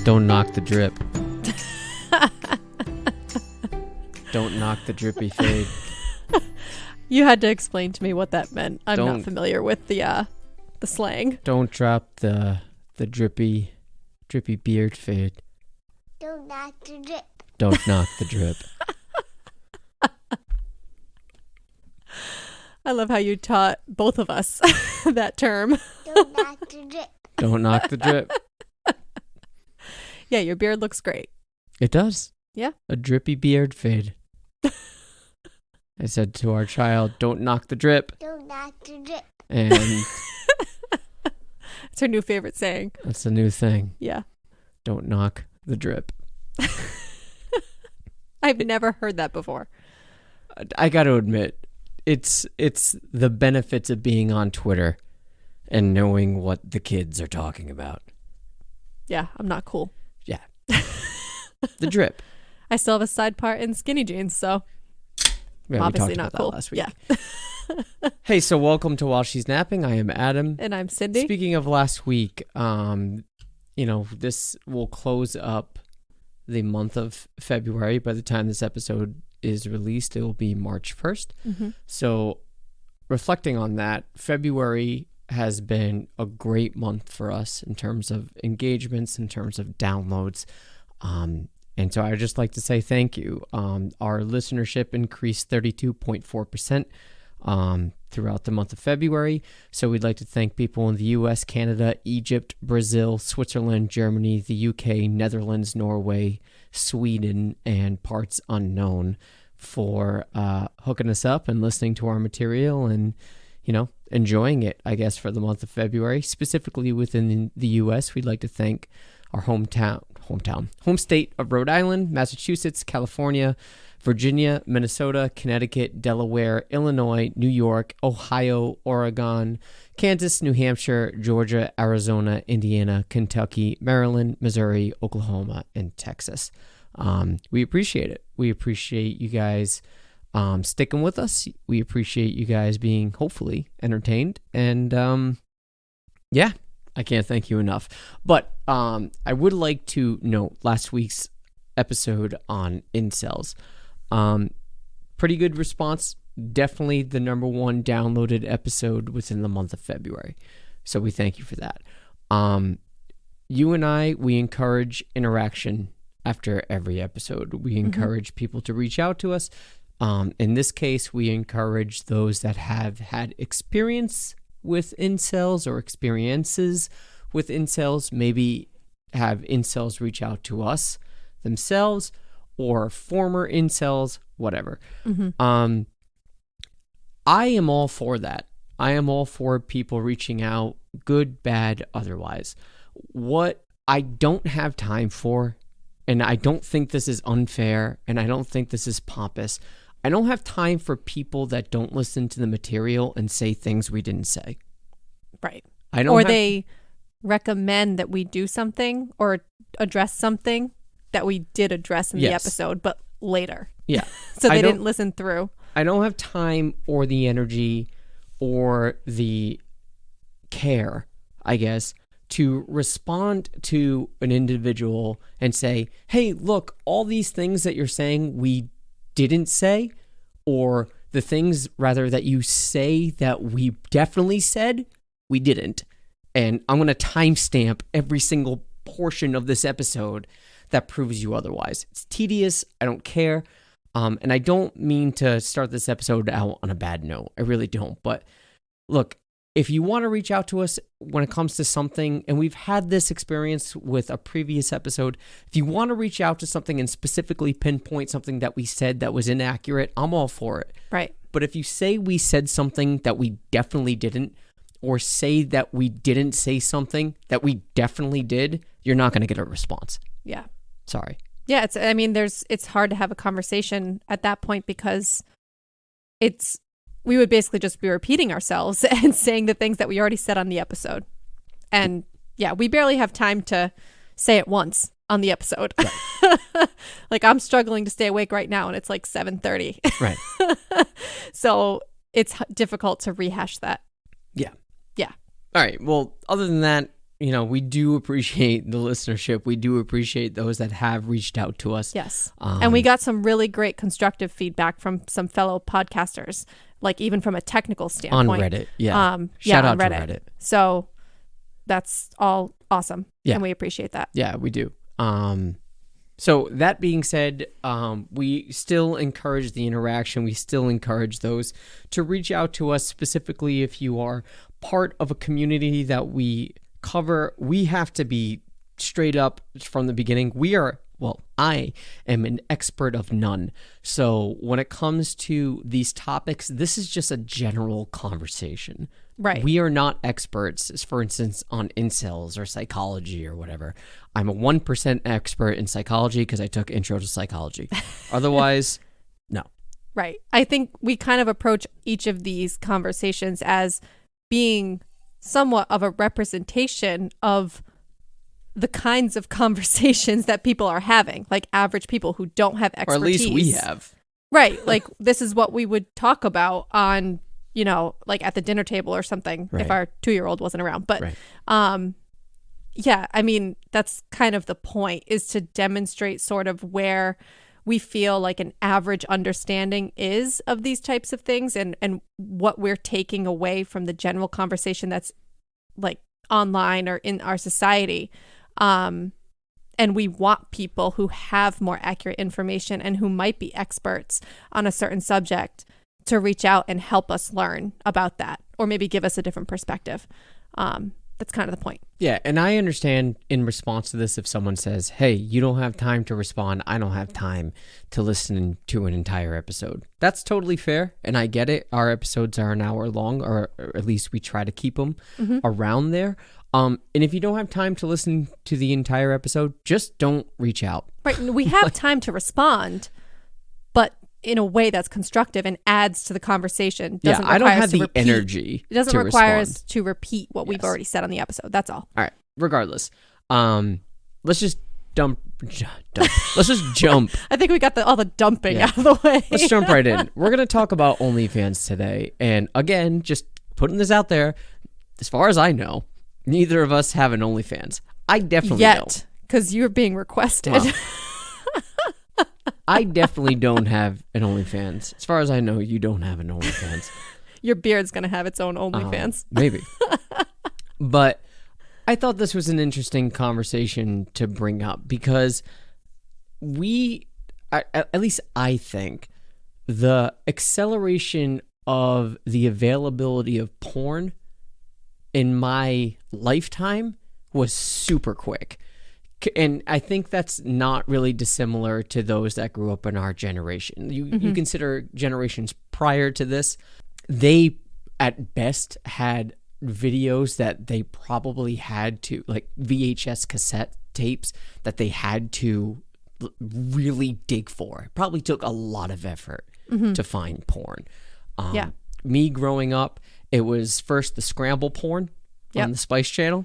Don't knock the drip. Don't knock the drippy fade. You had to explain to me what that meant. I'm Don't- not familiar with the slang. Don't drop the drippy beard fade. Don't knock the drip. Don't knock the drip. I love how you taught both of us that term. Don't knock the drip. Don't knock the drip. Yeah, your beard looks great. It does. Yeah. A drippy beard fade. I said to our child, don't knock the drip. Don't knock the drip. And It's her new favorite saying. that's a new thing. Yeah. Don't knock the drip. I've never heard that before. I got to admit, it's the benefits of being on Twitter and knowing what the kids are talking about. Yeah, I'm not cool. Yeah. The drip. I still have a side part in skinny jeans, so Yeah, obviously we talked not about cool. that last week. Yeah. Hey, so welcome to While She's Napping. I am Adam. And I'm Cindy. Speaking of last week, this will close up the month of February. By the time this episode is released, it will be March 1st. Mm-hmm. So reflecting on that, February has been a great month for us in terms of engagements, in terms of downloads. And so I'd just like to say thank you. Our listenership increased 32.4% throughout the month of February. So we'd like to thank people in the US, Canada, Egypt, Brazil, Switzerland, Germany, the UK, Netherlands, Norway, Sweden, and parts unknown for hooking us up and listening to our material and, enjoying it, I guess, for the month of February. Specifically within the US, we'd like to thank our home state of Rhode Island, Massachusetts, California, Virginia, Minnesota, Connecticut, Delaware, Illinois, New York, Ohio, Oregon, Kansas, New Hampshire, Georgia, Arizona, Indiana, Kentucky, Maryland, Missouri, Oklahoma, and Texas. We appreciate it. We appreciate you guys sticking with us. We appreciate you guys being hopefully entertained. And I can't thank you enough. But I would like to note last week's episode on incels. Pretty good response. Definitely the number one downloaded episode within the month of February. So we thank you for that. You and we encourage interaction after every episode. We encourage people to reach out to us. In this case, we encourage those that have had experience with incels or experiences with incels, maybe have incels reach out to us themselves or former incels, whatever. Mm-hmm. I am all for that. I am all for people reaching out, good, bad, otherwise. What I don't have time for, and I don't think this is unfair, and I don't think this is pompous, I don't have time for people that don't listen to the material and say things we didn't say. Right. Or they recommend that we do something or address something that we did address in the episode, but later. Yeah. So they didn't listen through. I don't have time or the energy or the care, I guess, to respond to an individual and say, hey, look, all these things that you're saying we didn't say, or the things rather that you say that we definitely said, we didn't. And I'm going to timestamp every single portion of this episode that proves you otherwise. It's tedious. I don't care. And I don't mean to start this episode out on a bad note. I really don't. But look, if you want to reach out to us when it comes to something, and we've had this experience with a previous episode, if you want to reach out to something and specifically pinpoint something that we said that was inaccurate, I'm all for it. Right. But if you say we said something that we definitely didn't, or say that we didn't say something that we definitely did, you're not going to get a response. Yeah. Sorry. Yeah, it's hard to have a conversation at that point because we would basically just be repeating ourselves and saying the things that we already said on the episode. And yeah, we barely have time to say it once on the episode. Right. Like I'm struggling to stay awake right now and it's like 7:30. Right. So it's difficult to rehash that. Yeah. Yeah. All right. Well, other than that, we do appreciate the listenership. We do appreciate those that have reached out to us. Yes. And we got some really great constructive feedback from some fellow podcasters, like even from a technical standpoint. On Reddit. Yeah. Shout out to Reddit. So that's all awesome. Yeah. And we appreciate that. Yeah, we do. So that being said, we still encourage the interaction. We still encourage those to reach out to us, specifically if you are part of a community that we cover. We have to be straight up from the beginning. I am an expert of none. So when it comes to these topics, this is just a general conversation. Right. We are not experts, for instance, on incels or psychology or whatever. I'm a 1% expert in psychology because I took intro to psychology. Otherwise, no. Right. I think we kind of approach each of these conversations as being somewhat of a representation of the kinds of conversations that people are having, like average people who don't have expertise. Or at least we have. Right. Like this is what we would talk about on, like at the dinner table or something if our 2-year-old wasn't around. But yeah, I mean, that's kind of the point, is to demonstrate sort of where we feel like an average understanding is of these types of things and what we're taking away from the general conversation that's like online or in our society. And we want people who have more accurate information and who might be experts on a certain subject to reach out and help us learn about that, or maybe give us a different perspective. That's kind of the point. Yeah, and I understand in response to this if someone says, hey, you don't have time to respond, I don't have time to listen to an entire episode. That's totally fair, and I get it. Our episodes are an hour long, or at least we try to keep them around there. And if you don't have time to listen to the entire episode, just don't reach out. Right, we have time to respond, but in a way that's constructive and adds to the conversation. I don't have the energy. It doesn't to require respond. us to repeat what we've already said on the episode. That's all. All right. Regardless, let's just dump. Let's just jump. I think we got all the dumping out of the way. Let's jump right in. We're gonna talk about OnlyFans today, and again, just putting this out there. As far as I know, neither of us have an OnlyFans. I definitely don't. Because you're being requested. Well, I definitely don't have an OnlyFans. As far as I know, you don't have an OnlyFans. Your beard's going to have its own OnlyFans. Maybe. But I thought this was an interesting conversation to bring up because at least I think, the acceleration of the availability of porn in my lifetime was super quick. And I think that's not really dissimilar to those that grew up in our generation. You consider generations prior to this, they at best had videos that they probably had to, like VHS cassette tapes that they had to really dig for. It probably took a lot of effort to find porn. Me growing up, it was first the scramble porn on the Spice Channel.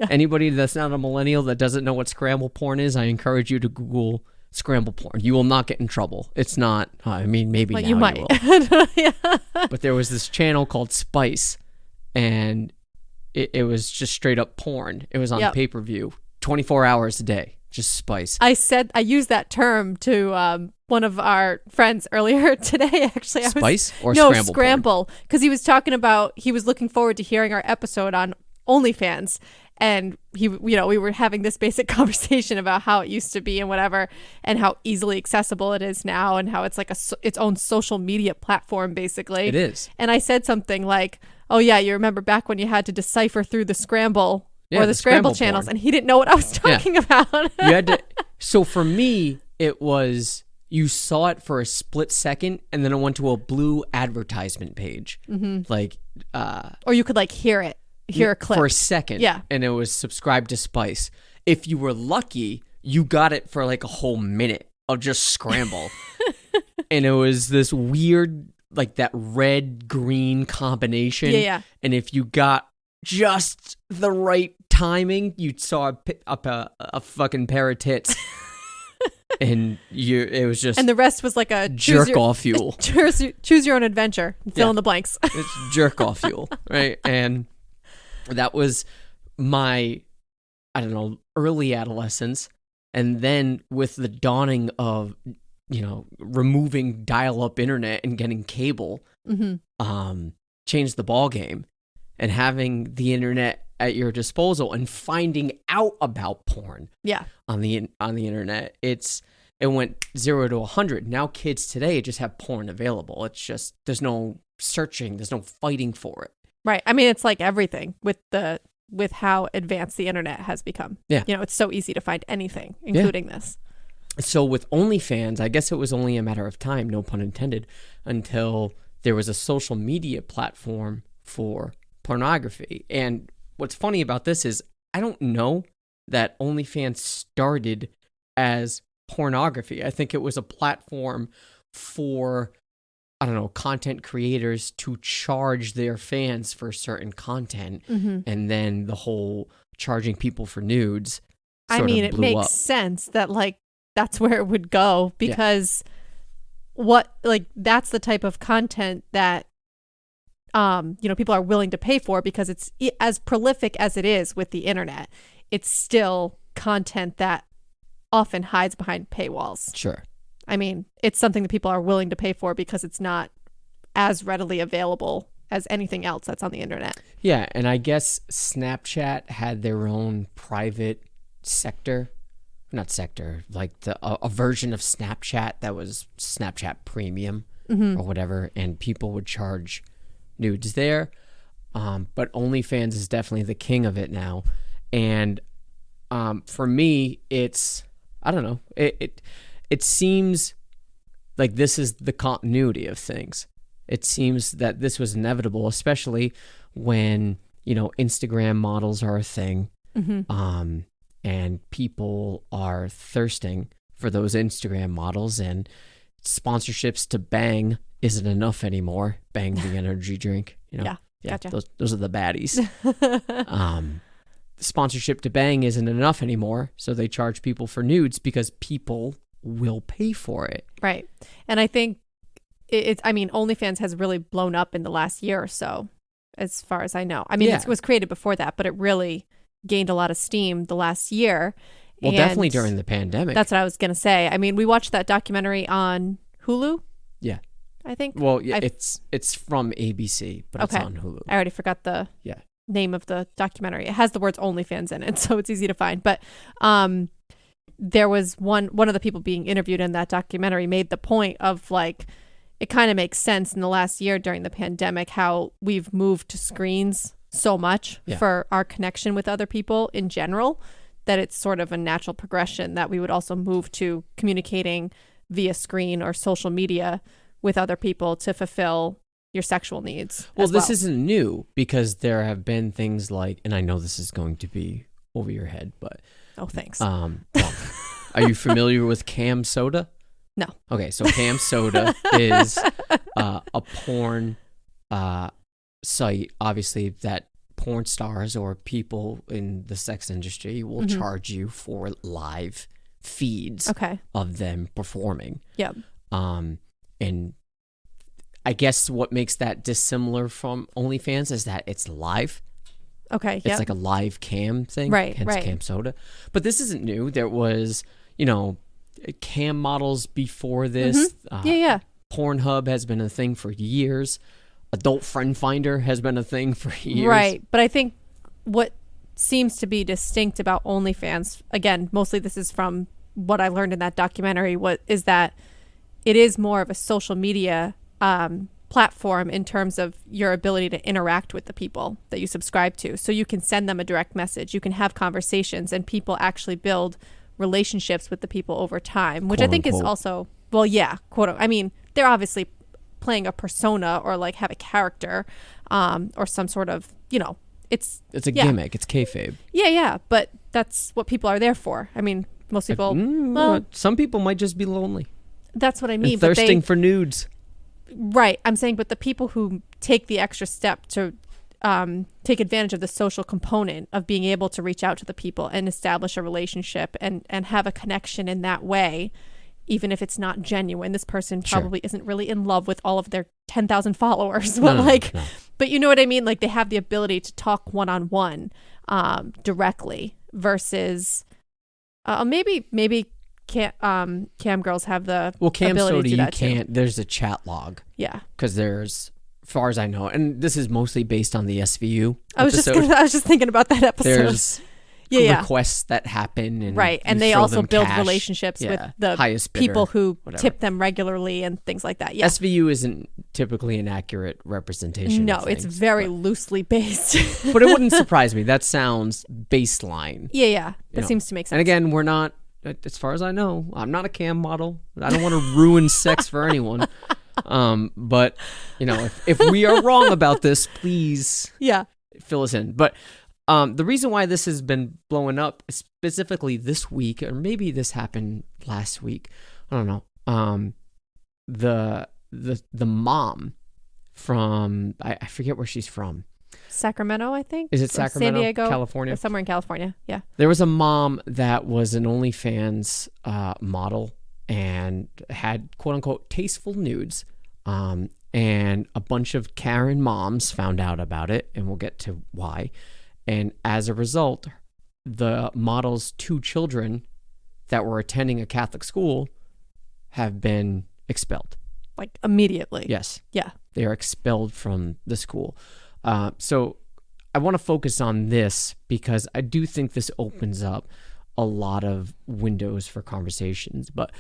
Anybody that's not a millennial that doesn't know what scramble porn is, I encourage you to Google scramble porn. You will not get in trouble. It's not, I mean, maybe now you might. You will. But there was this channel called Spice, and it was just straight up porn. It was on pay-per-view 24 hours a day, just Spice. I used that term to one of our friends earlier today, actually. Spice or scramble? Because he was talking about, he was looking forward to hearing our episode on OnlyFans. And we were having this basic conversation about how it used to be and whatever, and how easily accessible it is now, and how it's like its own social media platform, basically. It is. And I said something like, "Oh yeah, you remember back when you had to decipher through the scramble or the scramble channels," porn. And he didn't know what I was talking about. You had to. So for me, it was, you saw it for a split second, and then it went to a blue advertisement page, like, or you could like hear a clip for a second, and it was subscribe to Spice. If you were lucky, you got it for like a whole minute of just scramble. And it was this weird, like that red green combination. And if you got just the right timing, you saw a fucking pair of tits. And it was just, and the rest was like a jerk off fuel. Choose your own adventure. Fill in the blanks. It's jerk off fuel, right? And that was my, I don't know, early adolescence, and then with the dawning of, removing dial-up internet and getting cable, changed the ball game, and having the internet at your disposal and finding out about porn on the internet. It went 0 to 100. Now kids today just have porn available. It's just, there's no searching, there's no fighting for it. Right. I mean, it's like everything with how advanced the internet has become. Yeah. It's so easy to find anything, including this. So with OnlyFans, I guess it was only a matter of time, no pun intended, until there was a social media platform for pornography. And what's funny about this is I don't know that OnlyFans started as pornography. I think it was a platform for, I don't know, content creators to charge their fans for certain content. And then the whole charging people for nudes it makes sense that that's where it would go, because that's the type of content that people are willing to pay for, because it's as prolific as it is with the internet. It's still content that often hides behind paywalls. Sure. I mean, it's something that people are willing to pay for because it's not as readily available as anything else that's on the internet. Yeah, and I guess Snapchat had their own private sector. Not sector, like a version of Snapchat that was Snapchat Premium or whatever, and people would charge nudes there. But OnlyFans is definitely the king of it now. And for me, it's, I don't know, it seems like this is the continuity of things. It seems that this was inevitable, especially when, Instagram models are a thing. And people are thirsting for those Instagram models, and sponsorships to Bang isn't enough anymore. Bang, the energy drink, Yeah, gotcha. Those are the baddies. Sponsorship to Bang isn't enough anymore, so they charge people for nudes because people will pay for it. Right. And I think OnlyFans has really blown up in the last year or so, as far as I know. I mean, it was created before that, but it really gained a lot of steam the last year. Well, definitely during the pandemic. That's what I was going to say. I mean, we watched that documentary on Hulu. Yeah. I think. Well, yeah, it's from ABC, but it's on Hulu. I already forgot the name of the documentary. It has the words OnlyFans in it, so it's easy to find. But there was one of the people being interviewed in that documentary made the point of it kind of makes sense in the last year during the pandemic how we've moved to screens so much for our connection with other people in general, that it's sort of a natural progression that we would also move to communicating via screen or social media with other people to fulfill your sexual needs. Well, this isn't new, because there have been things like, and I know this is going to be over your head, but oh, thanks. Are you familiar with Cam Soda? No. Okay, so Cam Soda is a porn site, obviously, that porn stars or people in the sex industry will charge you for live feeds of them performing. Yep. And I guess what makes that dissimilar from OnlyFans is that it's live. Okay. It's like a live cam thing. Right. Hence Cam Soda. But this isn't new. There was, cam models before this. Pornhub has been a thing for years. Adult Friend Finder has been a thing for years. Right. But I think what seems to be distinct about OnlyFans, again, mostly this is from what I learned in that documentary, is that it is more of a social media platform in terms of your ability to interact with the people that you subscribe to. So you can send them a direct message, you can have conversations, and people actually build relationships with the people over time, which quote, I think unquote. Is also, well, yeah, quote. I mean, they're obviously playing a persona or have a character or some sort of, it's a gimmick. It's kayfabe. Yeah. But that's what people are there for. I mean, most people, some people might just be lonely. That's what I mean. And thirsting for nudes. Right. I'm saying, but the people who take the extra step to take advantage of the social component of being able to reach out to the people and establish a relationship and have a connection in that way, even if it's not genuine. This person probably isn't really in love with all of their 10,000 followers, but but you know what I mean? They have the ability to talk one-on-one directly versus maybe cam girls have the Cam ability Soda, to do you that can't. too. There's a chat log. Yeah. Because there's, as far as I know, and this is mostly based on the SVU I was episode. just thinking about that episode. There's yeah. requests that happen, and Right, and you they throw also them build cash. relationships with the highest bidder, people who whatever. tip them regularly and things like that. Yeah. SVU isn't typically an accurate representation. No, of it's things, very loosely based. but it wouldn't surprise me. That sounds baseline. Yeah. That know. seems to make sense. And again, we're not, as far as I know, I'm not a cam model. I don't want to ruin sex for anyone. But if we are wrong about this, please fill us in. But the reason why this has been blowing up specifically this week, or maybe this happened last week, I don't know. The mom from I forget where she's from. Sacramento, I think. Is it Or Sacramento, San Diego, California? or somewhere in California. Yeah. There was a mom that was an OnlyFans model and had quote unquote tasteful nudes. And a bunch of Karen moms found out about it, and we'll get to why. And as a result, the model's 2 children that were attending a Catholic school have been expelled. Like immediately. Yes. Yeah. They are expelled from the school. So I want to focus on this because I do think this opens up a lot of windows for conversations, but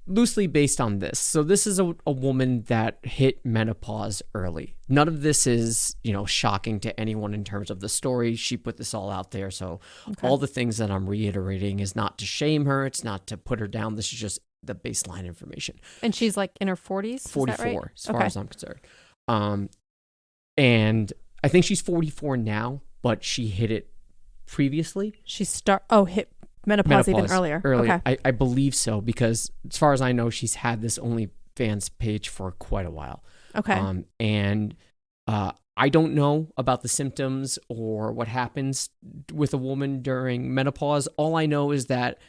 loosely based on this. So this is a woman that hit menopause early. None of this is, shocking to anyone in terms of the story. She put this all out there. So all the things that I'm reiterating is not to shame her. It's not to put her down. This is just the baseline information. And she's like in her 40s? 44, right? as far as I'm concerned. And I think she's 44 now, but she hit it previously. She hit menopause even earlier. Okay. I believe so, because as far as I know, she's had this OnlyFans page for quite a while. Okay. And I don't know about the symptoms or what happens with a woman during menopause. All I know is that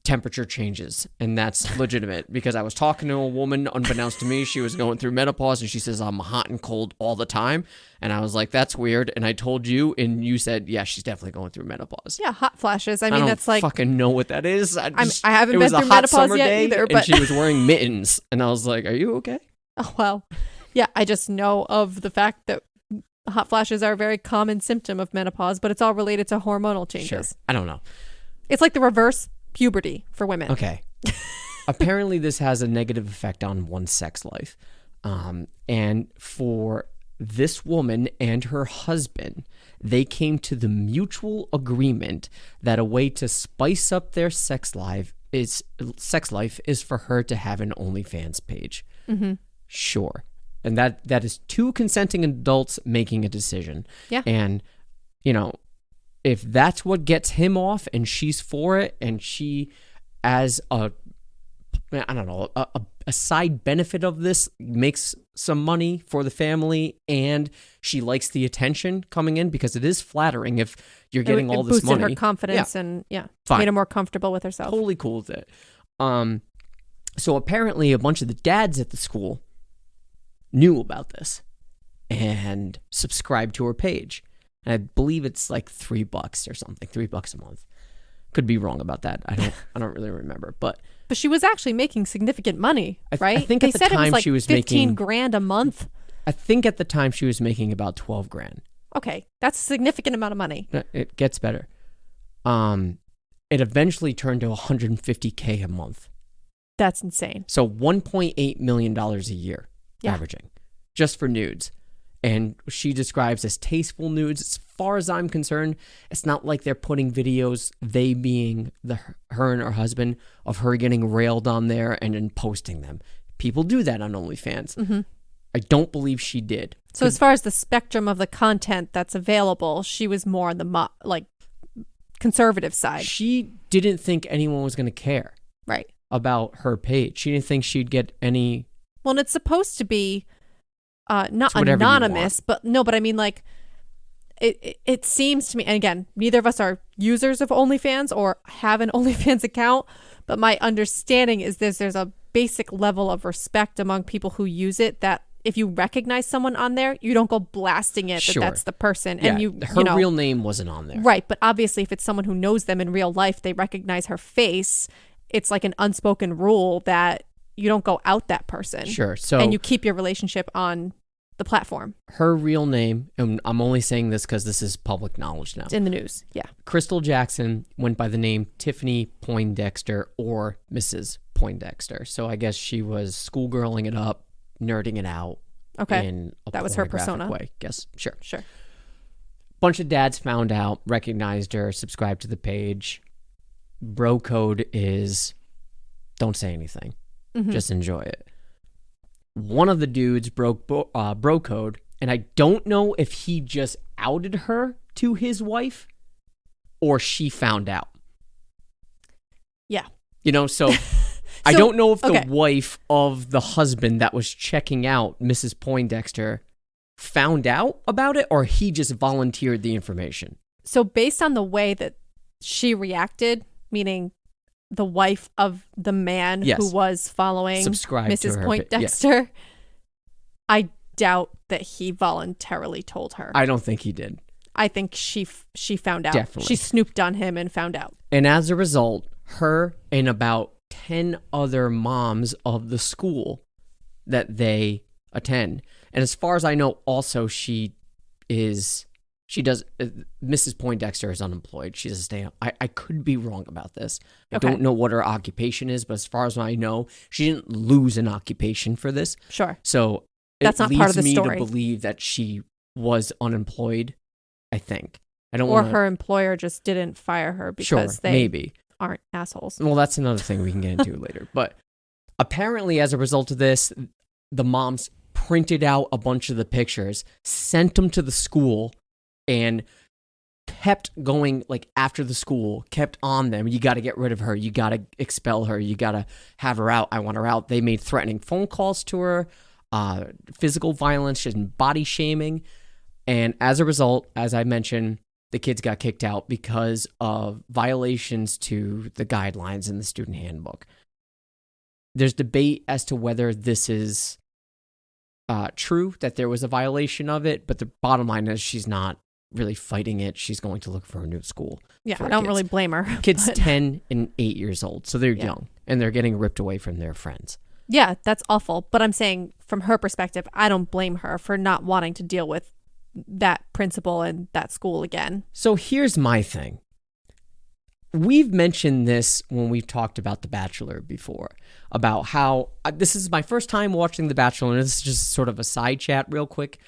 temperature changes, and that's legitimate, because I was talking to a woman, unbeknownst to me, she was going through menopause, and she says, I'm hot and cold all the time. And I was like, that's weird. And I told you, and you said, yeah, she's definitely going through menopause. Yeah, hot flashes. I mean, don't that's like, fucking know what that is. I haven't been through menopause yet either, but and she was wearing mittens, and I was like, are you okay? Oh, well, yeah, I just know of the fact that hot flashes are a very common symptom of menopause, but it's all related to hormonal changes. Sure. I don't know. It's like the reverse puberty for women. Okay. Apparently this has a negative effect on one's sex life. And for this woman and her husband, they came to the mutual agreement that a way to spice up their sex life is for her to have an OnlyFans page. Mm-hmm. Sure. And that is 2 consenting adults making a decision. Yeah. And, if that's what gets him off and she's for it, and she, as a side benefit of this, makes some money for the family, and she likes the attention coming in, because it is flattering if you're getting all this money. It boosted her confidence and fine. Made her more comfortable with herself. Totally cool with it. So apparently a bunch of the dads at the school knew about this and subscribed to her page. And I believe it's like $3 or something, $3 a month. Could be wrong about that. I don't really remember, but she was actually making significant money, right? I think they at the said time it was like she was 15 making grand a month. I think at the time she was making about 12 grand. Okay, that's a significant amount of money. It gets better. It eventually turned to $150K a month. That's insane. So $1.8 million a year, averaging, just for nudes. And she describes as tasteful nudes. As far as I'm concerned, it's not like they're putting videos, they being her and her husband, of her getting railed on there and then posting them. People do that on OnlyFans. Mm-hmm. I don't believe she did. So as far as the spectrum of the content that's available, she was more on the conservative side. She didn't think anyone was going to care, right, about her page. She didn't think she'd get any. Well, and it's supposed to be not anonymous, but I mean, like, it seems to me, and again, neither of us are users of OnlyFans or have an OnlyFans account, but my understanding is there's a basic level of respect among people who use it that if you recognize someone on there, you don't go blasting it Sure. that that's the person. Yeah, And her you know, real name wasn't on there. right. But obviously, if it's someone who knows them in real life, they recognize her face. It's like an unspoken rule that you don't go out that person. Sure. So And you keep your relationship on the platform. her real name, and I'm only saying this because this is public knowledge now. It's in the news. Yeah. Crystal Jackson went by the name Tiffany Poindexter or Mrs. Poindexter. So I guess she was schoolgirling it up, nerding it out. Okay. In a That was her pornographic persona. way. Guess. Sure. Sure. Bunch of dads found out, recognized her, subscribed to the page. Bro code is don't say anything. Mhm. Just enjoy it. One of the dudes broke bro code, and I don't know if he just outed her to his wife or she found out. Yeah. You know, so I So, don't know if the okay. wife of the husband that was checking out Mrs. Poindexter found out about it or he just volunteered the information. So based on the way that she reacted, meaning the wife of the man Yes. who was following Subscribed to Mrs. her, Poindexter, I doubt that he voluntarily told her. I don't think he did. I think she found out. Definitely. She snooped on him and found out. And as a result, her and about 10 other moms of the school that they attend. And as far as I know, also Mrs. Poindexter is unemployed. She doesn't stay. I could be wrong about this. I Okay. don't know what her occupation is, but as far as I know, she didn't lose an occupation for this. Sure. So That's it not leads part of the me story. to believe that she was unemployed, I think. I don't Or want her employer just didn't fire her because they maybe. aren't assholes. Well, that's another thing we can get into later. But apparently, as a result of this, the moms printed out a bunch of the pictures, sent them to the school, and kept going like after the school, kept on them. You got to get rid of her. You got to expel her. You got to have her out. I want her out. They made threatening phone calls to her, physical violence and body shaming. And as a result, as I mentioned, the kids got kicked out because of violations to the guidelines in the student handbook. There's debate as to whether this is true, that there was a violation of it, but the bottom line is she's not really fighting it. She's going to look for a new school. Yeah, for I her don't kids. really blame her. Kids but- 10 and 8 years old, so they're Yeah. young, and they're getting ripped away from their friends. Yeah, that's awful. But I'm saying from her perspective, I don't blame her for not wanting to deal with that principal and that school again. So here's my thing. We've mentioned this when we've talked about The Bachelor before, about how this is my first time watching The Bachelor, and this is just sort of a side chat real quick.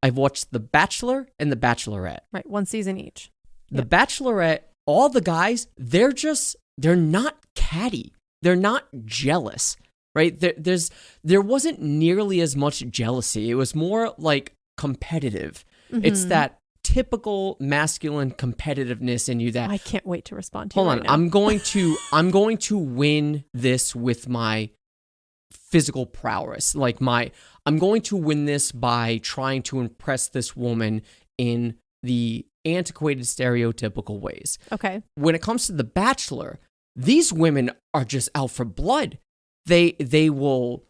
I've watched The Bachelor and The Bachelorette. Right, one season each. The Bachelorette, all the guys, they're not catty. They're not jealous, right? There wasn't nearly as much jealousy. It was more like competitive. It's Mhm. that typical masculine competitiveness in you that I can't wait to respond to you hold right on, now. I'm going to win this with my physical prowess. I'm going to win this by trying to impress this woman in the antiquated stereotypical ways. Okay. When it comes to The Bachelor, these women are just out for blood. They will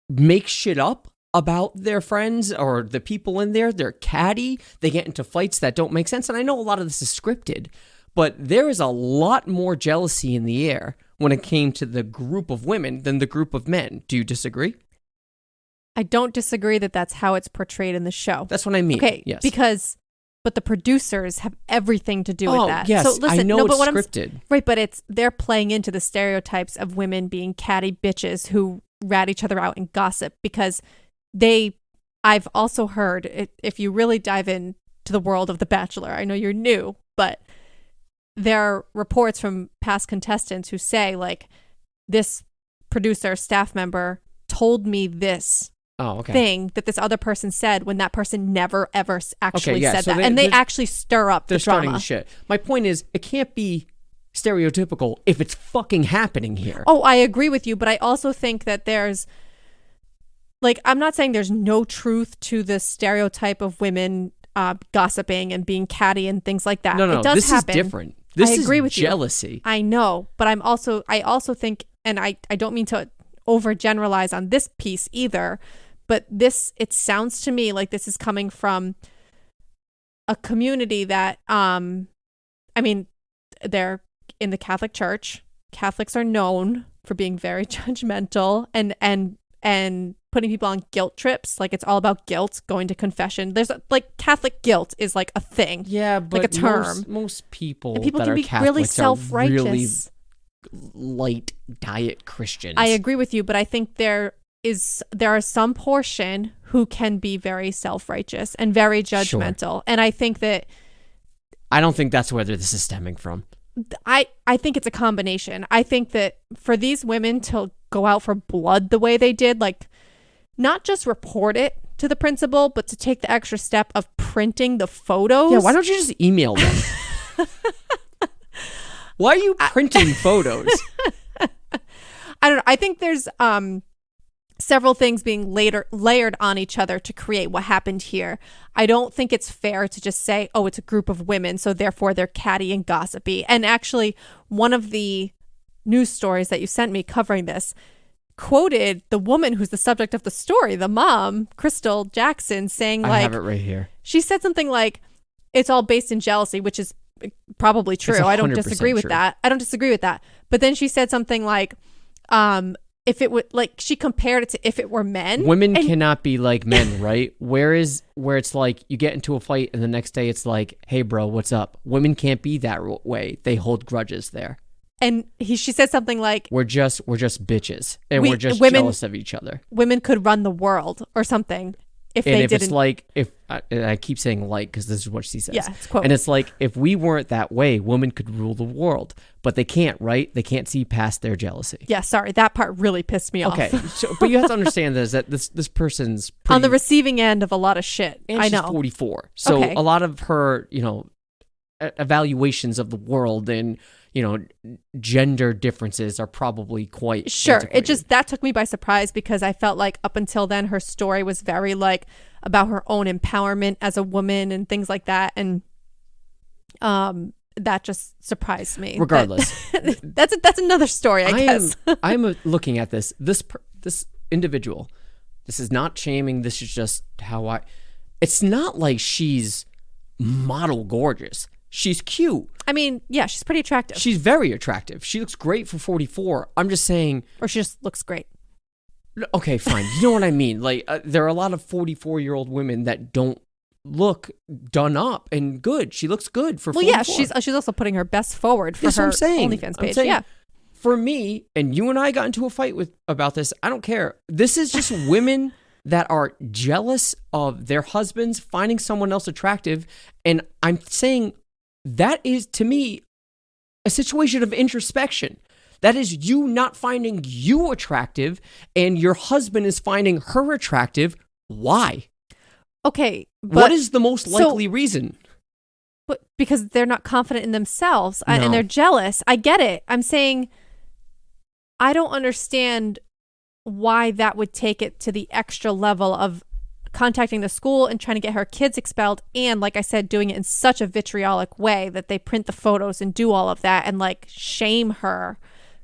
make shit up about their friends or the people in there. They're catty. They get into fights that don't make sense. And I know a lot of this is scripted, but there is a lot more jealousy in the air when it came to the group of women than the group of men. Do you disagree? I don't disagree that that's how it's portrayed in the show. That's what I mean. Okay, Yes. but the producers have everything to do with that. Yes. So listen, I know no, it's but what scripted. right, but they're playing into the stereotypes of women being catty bitches who rat each other out and gossip because I've also heard, if you really dive into the world of The Bachelor, I know you're new, but there are reports from past contestants who say, like, this producer, staff member told me this thing that this other person said when that person never, ever actually said so that. And they they're actually stir up the They're starting drama. the shit. My point is, it can't be stereotypical if it's fucking happening here. Oh, I agree with you, but I also think that there's, like, I'm not saying there's no truth to the stereotype of women gossiping and being catty and things like that. No, it does this happen. is different. This I agree is with you. jealousy. I know, but I also think, and I don't mean to overgeneralize on this piece either, but it sounds to me like this is coming from a community that, I mean, they're in the Catholic Church. Catholics are known for being very judgmental and putting people on guilt trips. Like, it's all about guilt, going to confession. There's like Catholic guilt is like a thing. Yeah, but like a term. Most people, and people that can are be Catholics really self-righteous. are really light diet Christians. I agree with you, but I think there are some portion who can be very self-righteous and very judgmental. Sure. And I think that I don't think that's where this is stemming from. I think it's a combination. I think that for these women to go out for blood the way they did, like, not just report it to the principal, but to take the extra step of printing the photos. Yeah, why don't you just email them? Why are you printing photos? I don't know. I think there's several things being layered on each other to create what happened here. I don't think it's fair to just say, oh, it's a group of women, so therefore they're catty and gossipy. And actually, one of the news stories that you sent me covering this quoted the woman who's the subject of the story, the mom, Crystal Jackson, saying, like, I have it right here. She said something like, it's all based in jealousy, which is probably true. I don't disagree with that. I don't disagree with that. But then she said something like, if it would, like, she compared it to if it were men. Women cannot be like men, right? Where it's like you get into a fight and the next day it's like, hey, bro, what's up? Women can't be that way. They hold grudges there. And she said something like, we're just bitches and we're just jealous of each other. Women could run the world or something if and they if didn't. It's like, and I keep saying like, because this is what she says. Yeah, it's quote. And it's like, if we weren't that way, women could rule the world, but they can't, right? They can't see past their jealousy. Yeah, sorry, that part really pissed me off. Okay, but you have to understand that this person's on the receiving end of a lot of shit. And I she's know. 44, so okay. A lot of her, evaluations of the world and gender differences are probably quite sure. antiquated. That took me by surprise because I felt like up until then her story was very like about her own empowerment as a woman and things like that, and that just surprised me. Regardless, that's another story. I guess I'm looking at this individual. This is not shaming. This is just how it's not like she's model gorgeous. She's cute. I mean, yeah, she's pretty attractive. She's very attractive. She looks great for 44. I'm just saying. Or she just looks great. Okay, fine. You know what I mean? Like, there are a lot of 44-year-old women that don't look done up and good. She looks good for 44. Well, yeah, she's also putting her best forward for her OnlyFans page. Yeah. For me, and you and I got into a fight about this, I don't care. This is just women that are jealous of their husbands finding someone else attractive, and I'm saying that is, to me, a situation of introspection. That is you not finding you attractive and your husband is finding her attractive. Why? Okay. What is the most likely reason? But because they're not confident in themselves No. and they're jealous. I get it. I'm saying I don't understand why that would take it to the extra level of contacting the school and trying to get her kids expelled, and like I said, doing it in such a vitriolic way that they print the photos and do all of that and like shame her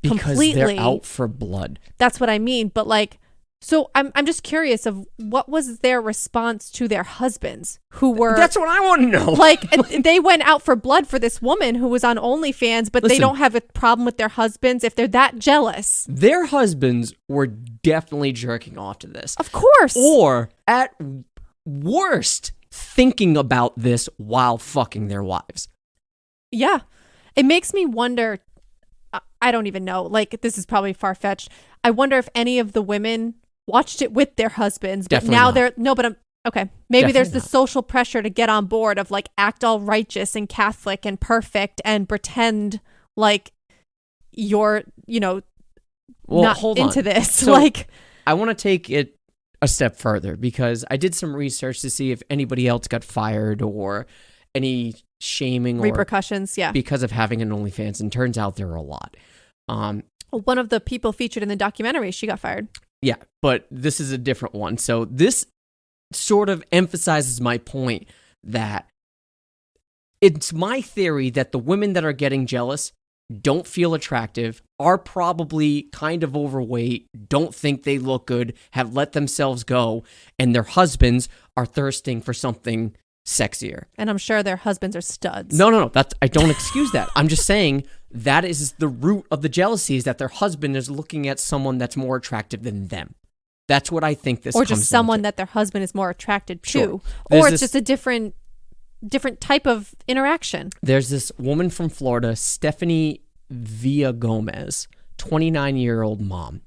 completely. Because they're out for blood. That's what I mean. But like, so I'm just curious of what was their response to their husbands who were. That's what I want to know. Like they went out for blood for this woman who was on OnlyFans, but they don't have a problem with their husbands if they're that jealous. Their husbands were definitely jerking off to this. Of course. Or at worst, thinking about this while fucking their wives. Yeah. It makes me wonder. I don't even know. Like, this is probably far-fetched. I wonder if any of the women watched it with their husbands, but Definitely now not. they're no, but I'm okay. Maybe Definitely there's the not. social pressure to get on board of like act all righteous and Catholic and perfect and pretend like you're, not hold into on. this. So, like, I want to take it a step further because I did some research to see if anybody else got fired or any shaming or repercussions. Yeah. because of having an OnlyFans, and turns out there are a lot. One of the people featured in the documentary, she got fired. Yeah, but this is a different one. So this sort of emphasizes my point that it's my theory that the women that are getting jealous don't feel attractive, are probably kind of overweight, don't think they look good, have let themselves go, and their husbands are thirsting for something sexier. And I'm sure their husbands are studs. No. I don't excuse that. I'm just saying that is the root of the jealousy, is that their husband is looking at someone that's more attractive than them. That's what I think this or comes just down someone to. that their husband is more attracted to. Sure. Or it's just a different type of interaction. There's this woman from Florida, Stephanie Villagomez, 29-year-old mom,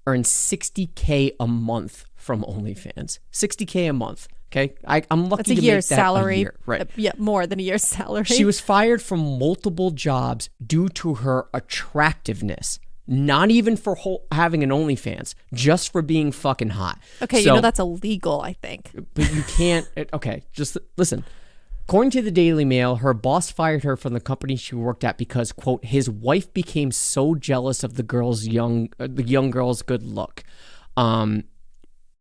earns $60K a month from OnlyFans. $60K a month. Okay, I'm lucky That's to a year's make that salary. a year. Right. Yeah, more than a year's salary. She was fired from multiple jobs due to her attractiveness. Not even for having an OnlyFans, just for being fucking hot. Okay, so, that's illegal, I think. But you can't. Okay, just listen. According to the Daily Mail, her boss fired her from the company she worked at because, quote, his wife became so jealous of the young girl's good look.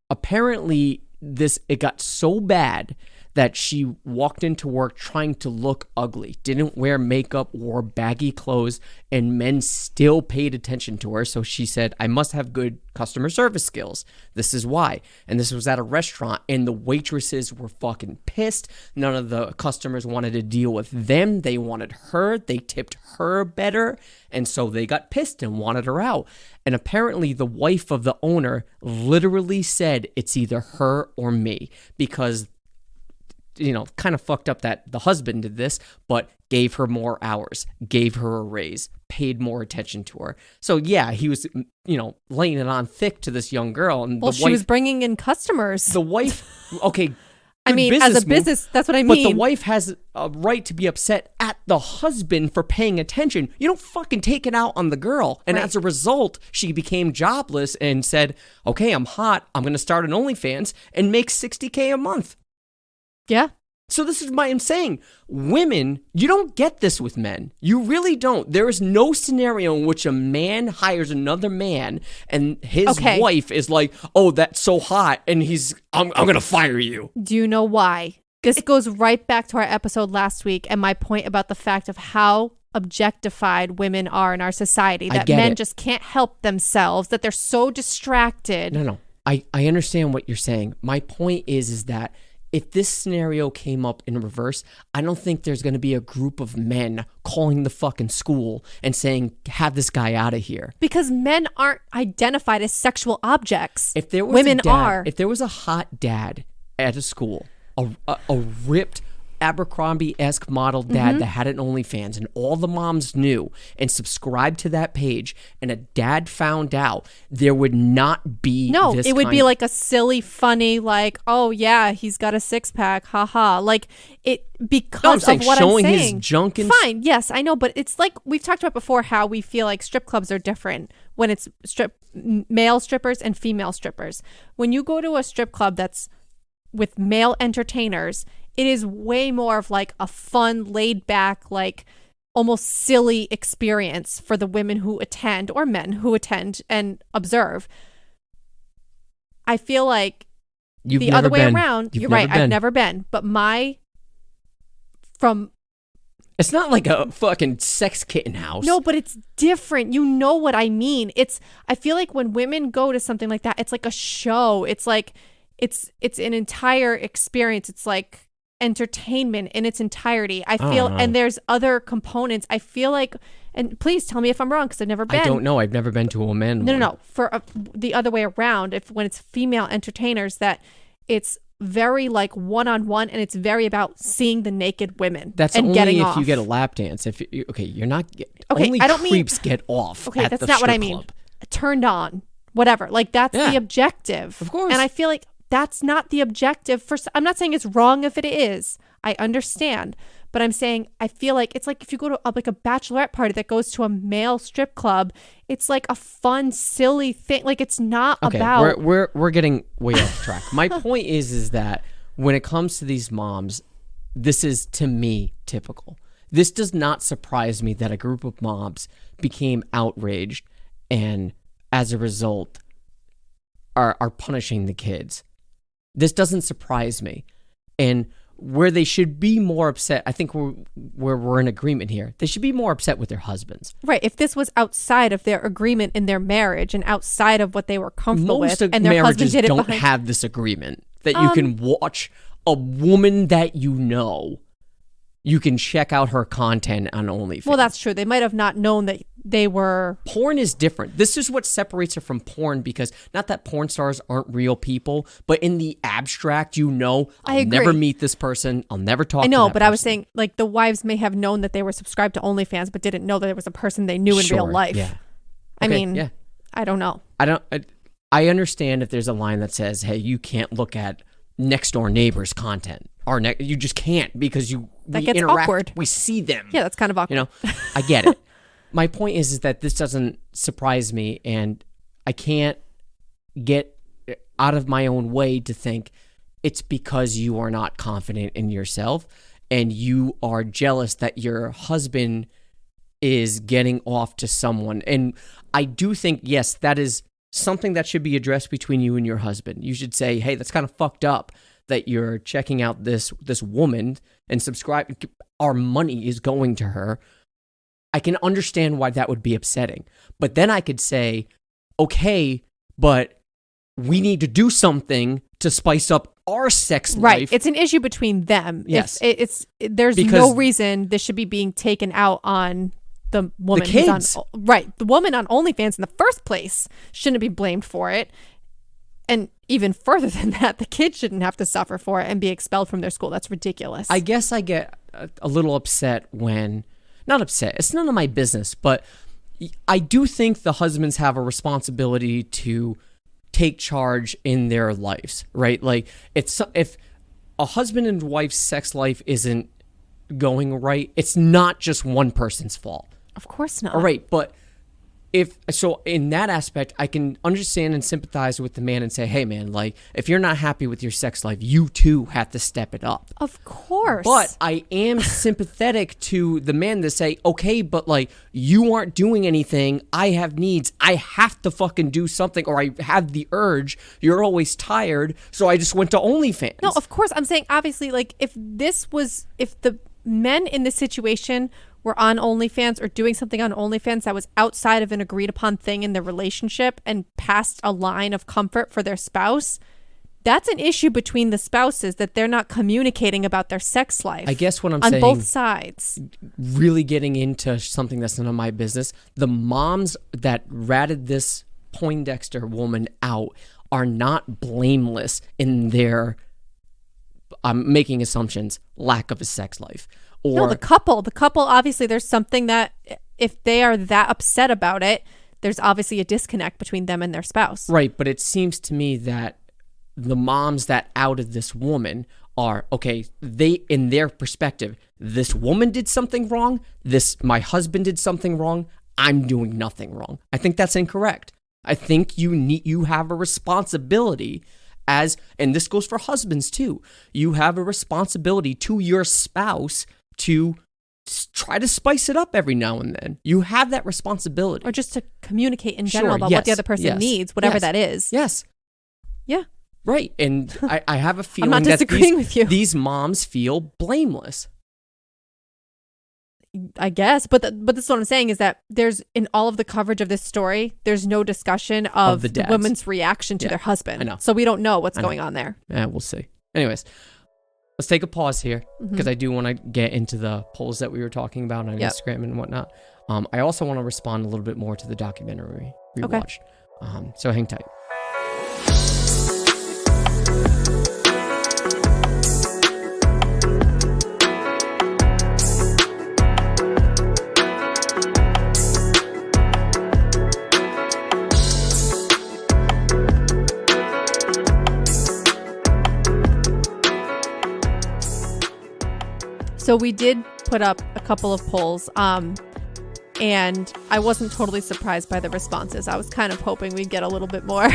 Apparently, it got so bad that she walked into work trying to look ugly, didn't wear makeup, wore baggy clothes, and men still paid attention to her. So she said, I must have good customer service skills. This is why. And this was at a restaurant, and the waitresses were fucking pissed. None of the customers wanted to deal with them. They wanted her. They tipped her better. And so they got pissed and wanted her out. And apparently the wife of the owner literally said, it's either her or me, because kind of fucked up that the husband did this, but gave her more hours, gave her a raise, paid more attention to her. So yeah, he was, laying it on thick to this young girl. And well, she was bringing in customers. The wife, okay. I mean, as a business, that's what I mean. But the wife has a right to be upset at the husband for paying attention. You don't fucking take it out on the girl. And as a result, she became jobless and said, okay, I'm hot. I'm going to start an OnlyFans and make $60K a month. Yeah. So this is why I'm saying, women, you don't get this with men. You really don't. There is no scenario in which a man hires another man and his wife is like, oh, that's so hot, and I'm going to fire you. Do you know why? This goes right back to our episode last week and my point about the fact of how objectified women are in our society, that men just can't help themselves, that they're so distracted. No. I understand what you're saying. My point is that if this scenario came up in reverse, I don't think there's going to be a group of men calling the fucking school and saying, have this guy out of here. Because men aren't identified as sexual objects. If there was women are. If there was a hot dad at a school, a ripped Abercrombie-esque model dad that had an OnlyFans, and all the moms knew and subscribed to that page, and a dad found out, there would not be it would be like a silly, funny, like, oh yeah, he's got a six-pack, haha. Like, it, because of what I'm saying. His junk and fine, yes, I know, but it's like we've talked about before, how we feel like strip clubs are different when it's male strippers and female strippers. When you go to a strip club that's with male entertainers, it is way more of like a fun, laid back, like almost silly experience for the women who attend, or men who attend and observe. I feel like the other way around, you're right, I've never been, but it's not like a fucking sex kitten house. No, but it's different. You know what I mean? I feel like when women go to something like that, it's like a show. It's like, it's an entire experience. It's like entertainment in its entirety. I feel, and there's other components. I feel like, and please tell me if I'm wrong, because I've never been. I don't know. I've never been to a man. No. For the other way around, when it's female entertainers, that it's very like one-on-one, and it's very about seeing the naked women. That's and only getting if off. you get a lap dance. If you're not. Okay, only I don't creeps get off. Okay, at that's the not what I strip mean. club. Turned on, whatever. Like that's the objective, of course. And I feel like that's not the objective. I'm not saying it's wrong if it is. I understand. But I'm saying I feel like it's like if you go to like a bachelorette party that goes to a male strip club, it's like a fun, silly thing. Like it's not about. We're getting way off track. My point is that when it comes to these moms, this is, to me, typical. This does not surprise me that a group of moms became outraged and as a result are punishing the kids. This doesn't surprise me. And where they should be more upset, I think we're in agreement here. They should be more upset with their husbands. Right. If this was outside of their agreement in their marriage and outside of what they were comfortable Most with, and their husband marriages did it don't behind, have this agreement that you can watch a woman that you can check out her content on OnlyFans. well, that's true. They might have not known that they were. Porn is different. This is what separates it from porn, because not that porn stars aren't real people, but in the abstract, I'll I agree. never meet this person. I'll never talk to I know, that but I was person. saying, like, the wives may have known that they were subscribed to OnlyFans, but didn't know that it was a person they knew in real Sure, life. Yeah. I Okay, mean, yeah. I don't know. I understand if there's a line that says, "Hey, you can't look at next door neighbor's content," or you just can't, because That we gets interact, awkward. we see them. Yeah, that's kind of awkward. I get it. My point is that this doesn't surprise me, and I can't get out of my own way to think it's because you are not confident in yourself and you are jealous that your husband is getting off to someone. And I do think, yes, that is something that should be addressed between you and your husband. You should say, hey, that's kind of fucked up that you're checking out this woman and subscribe. Our money is going to her. I can understand why that would be upsetting. But then I could say, okay, but we need to do something to spice up our sex Right. life. It's an issue between them. Yes. There's Because- no reason this should be being taken out on the woman The who's kids. right. The woman on OnlyFans in the first place shouldn't be blamed for it. And even further than that, the kids shouldn't have to suffer for it and be expelled from their school. That's ridiculous. I guess I get a little upset when, not upset, it's none of my business, but I do think the husbands have a responsibility to take charge in their lives, right? Like, if a husband and wife's sex life isn't going right, it's not just one person's fault. Of course not. All right, but so in that aspect, I can understand and sympathize with the man and say, hey man, like, if you're not happy with your sex life, you too have to step it up. Of course. But I am sympathetic to the man to say, okay, but like, you aren't doing anything. I have needs. I have to fucking do something, or I have the urge. You're always tired, so I just went to OnlyFans. No, of course. I'm saying, obviously, like, if the men in this situation were on OnlyFans or doing something on OnlyFans that was outside of an agreed upon thing in their relationship and past a line of comfort for their spouse, that's an issue between the spouses, that they're not communicating about their sex life. I guess what I'm on saying, both sides. really getting into something that's none of my business, the moms that ratted this Poindexter woman out are not blameless in their, I'm making assumptions, lack of a sex life. Or No, the couple, obviously, there's something that if they are that upset about it, there's obviously a disconnect between them and their spouse. right, but it seems to me that the moms that outed this woman are, okay, they, in their perspective, this woman did something wrong, my husband did something wrong, I'm doing nothing wrong. I think that's incorrect. I think you have a responsibility and this goes for husbands too. You have a responsibility to your spouse to try to spice it up every now and then. You have that responsibility. Or just to communicate in general Sure, about yes, what the other person yes, needs, whatever yes, that is. Yes. Yeah. Right. And I have a feeling not that disagreeing with you. these moms feel blameless. I guess, but this is what I'm saying, is that there's, in all of the coverage of this story, there's no discussion of the the dads. woman's reaction to Yeah, their husband. I know. So we don't know what's I know. going on there. Yeah, we'll see. Anyways, let's take a pause here because I do want to get into the polls that we were talking about on Yep. Instagram and whatnot. I also want to respond a little bit more to the documentary we Okay. watched. So hang tight. So we did put up a couple of polls, and I wasn't totally surprised by the responses. I was kind of hoping we'd get a little bit more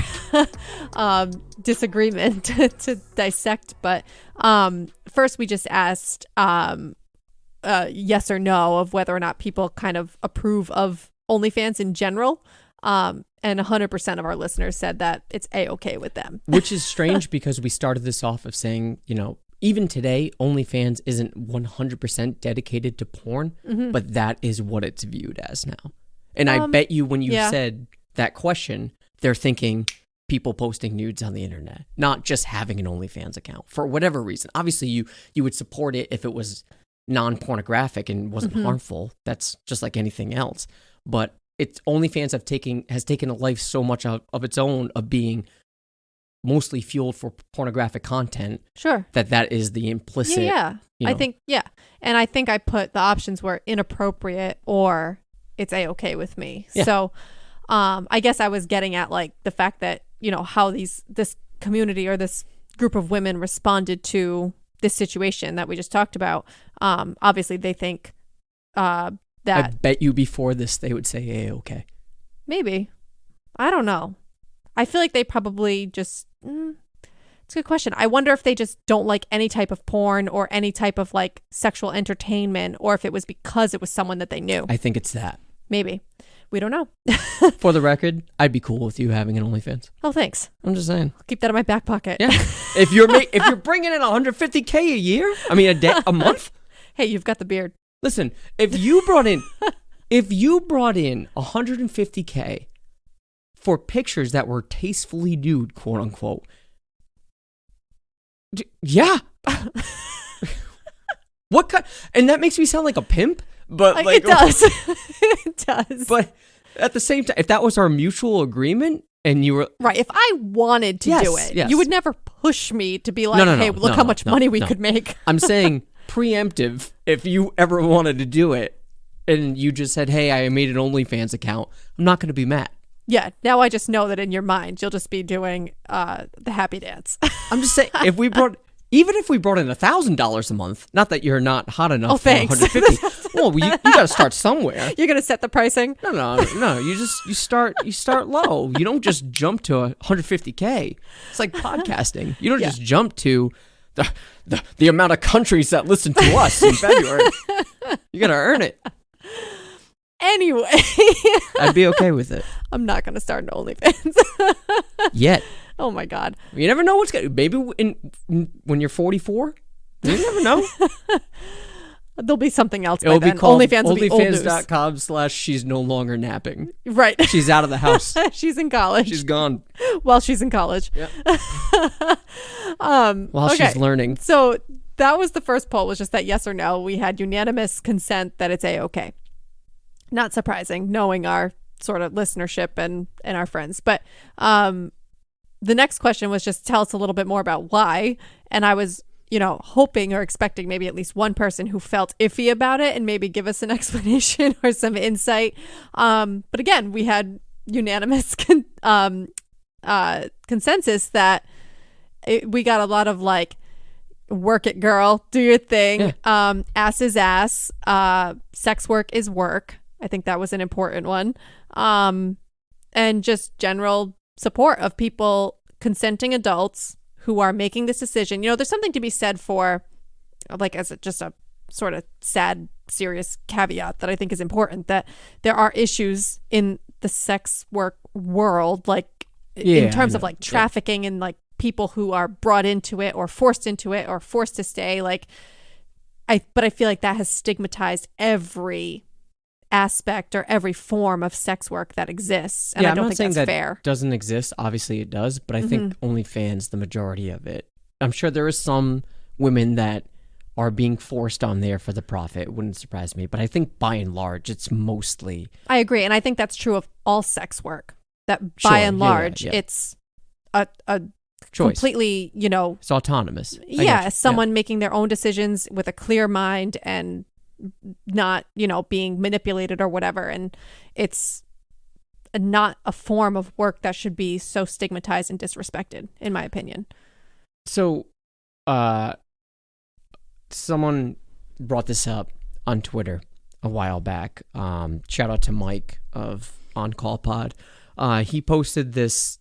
disagreement to dissect. But first, we just asked yes or no of whether or not people kind of approve of OnlyFans in general. And 100% of our listeners said that it's A-okay with them. Which is strange because we started this off of saying, even today, OnlyFans isn't 100% dedicated to porn, but that is what it's viewed as now. And I bet you when you said that question, they're thinking people posting nudes on the internet, not just having an OnlyFans account for whatever reason. Obviously, you would support it if it was non-pornographic and wasn't harmful. That's just like anything else. But it's OnlyFans has taken a life so much of its own of being mostly fueled for pornographic content. Sure. That is the implicit. Yeah. I think, and I think I put the options were inappropriate or it's A-okay with me. Yeah. So I guess I was getting at like the fact that, how this community or this group of women responded to this situation that we just talked about. Obviously they think that I bet you before this they would say A-okay. Maybe. I don't know. I feel like they probably just it's a good question. I wonder if they just don't like any type of porn or any type of like sexual entertainment, or if it was because it was someone that they knew. I think it's that. Maybe. We don't know. For the record, I'd be cool with you having an OnlyFans. Oh, thanks. I'm just saying. I'll keep that in my back pocket. Yeah. If you're bringing in $150K a year, a month. Hey, you've got the beard. Listen, if you brought in $150K for pictures that were tastefully nude, quote unquote. Yeah. What kind? And that makes me sound like a pimp, but like it does. It does. But at the same time, if that was our mutual agreement and you were right, if I wanted to do it, you would never push me to be like, hey, look how much money we could make. I'm saying preemptive. If you ever wanted to do it and you just said, hey, I made an OnlyFans account, I'm not going to be mad. Yeah, now I just know that in your mind, you'll just be doing the happy dance. I'm just saying, if we brought in $1,000 a month, not that you're not hot enough for $150. Well, you got to start somewhere. You're gonna set the pricing? No. You start low. You don't just jump to $150K. It's like podcasting. You don't just jump to the amount of countries that listen to us in February. You got to earn it. Anyway, I'd be okay with it. I'm not going to start an OnlyFans. Yet. Oh my God. You never know what's going to... Maybe when you're 44, you never know. There'll be something else It'll by then. Be called OnlyFans will be old news. OnlyFans.com/she's no longer napping. Right. She's out of the house. She's in college. She's gone. While she's in college. Yeah. While she's learning. So that was the first poll, was just that yes or no. We had unanimous consent that it's A-okay. Not surprising, knowing our sort of listenership and our friends. But the next question was just tell us a little bit more about why. And I was, hoping or expecting maybe at least one person who felt iffy about it and maybe give us an explanation or some insight. But again, we had unanimous consensus that we got a lot of like, work it, girl, do your thing. Yeah. Ass is ass. Sex work is work. I think that was an important one. And just general support of people, consenting adults who are making this decision. There's something to be said for, like, as just a sort of sad, serious caveat that I think is important, that there are issues in the sex work world, like in terms of like trafficking and like people who are brought into it or forced to stay. But I feel like that has stigmatized every aspect or every form of sex work that exists, and I don't think that's fair. Doesn't exist. Obviously it does, but I think OnlyFans, the majority of it. I'm sure there is some women that are being forced on there for the profit. It wouldn't surprise me, but I think by and large it's mostly... I agree, and I think that's true of all sex work, that by and large it's a choice. Completely, it's autonomous. Someone making their own decisions with a clear mind and not, being manipulated or whatever. And it's not a form of work that should be so stigmatized and disrespected, in my opinion. So, someone brought this up on Twitter a while back. Shout out to Mike of On Call Pod. He posted this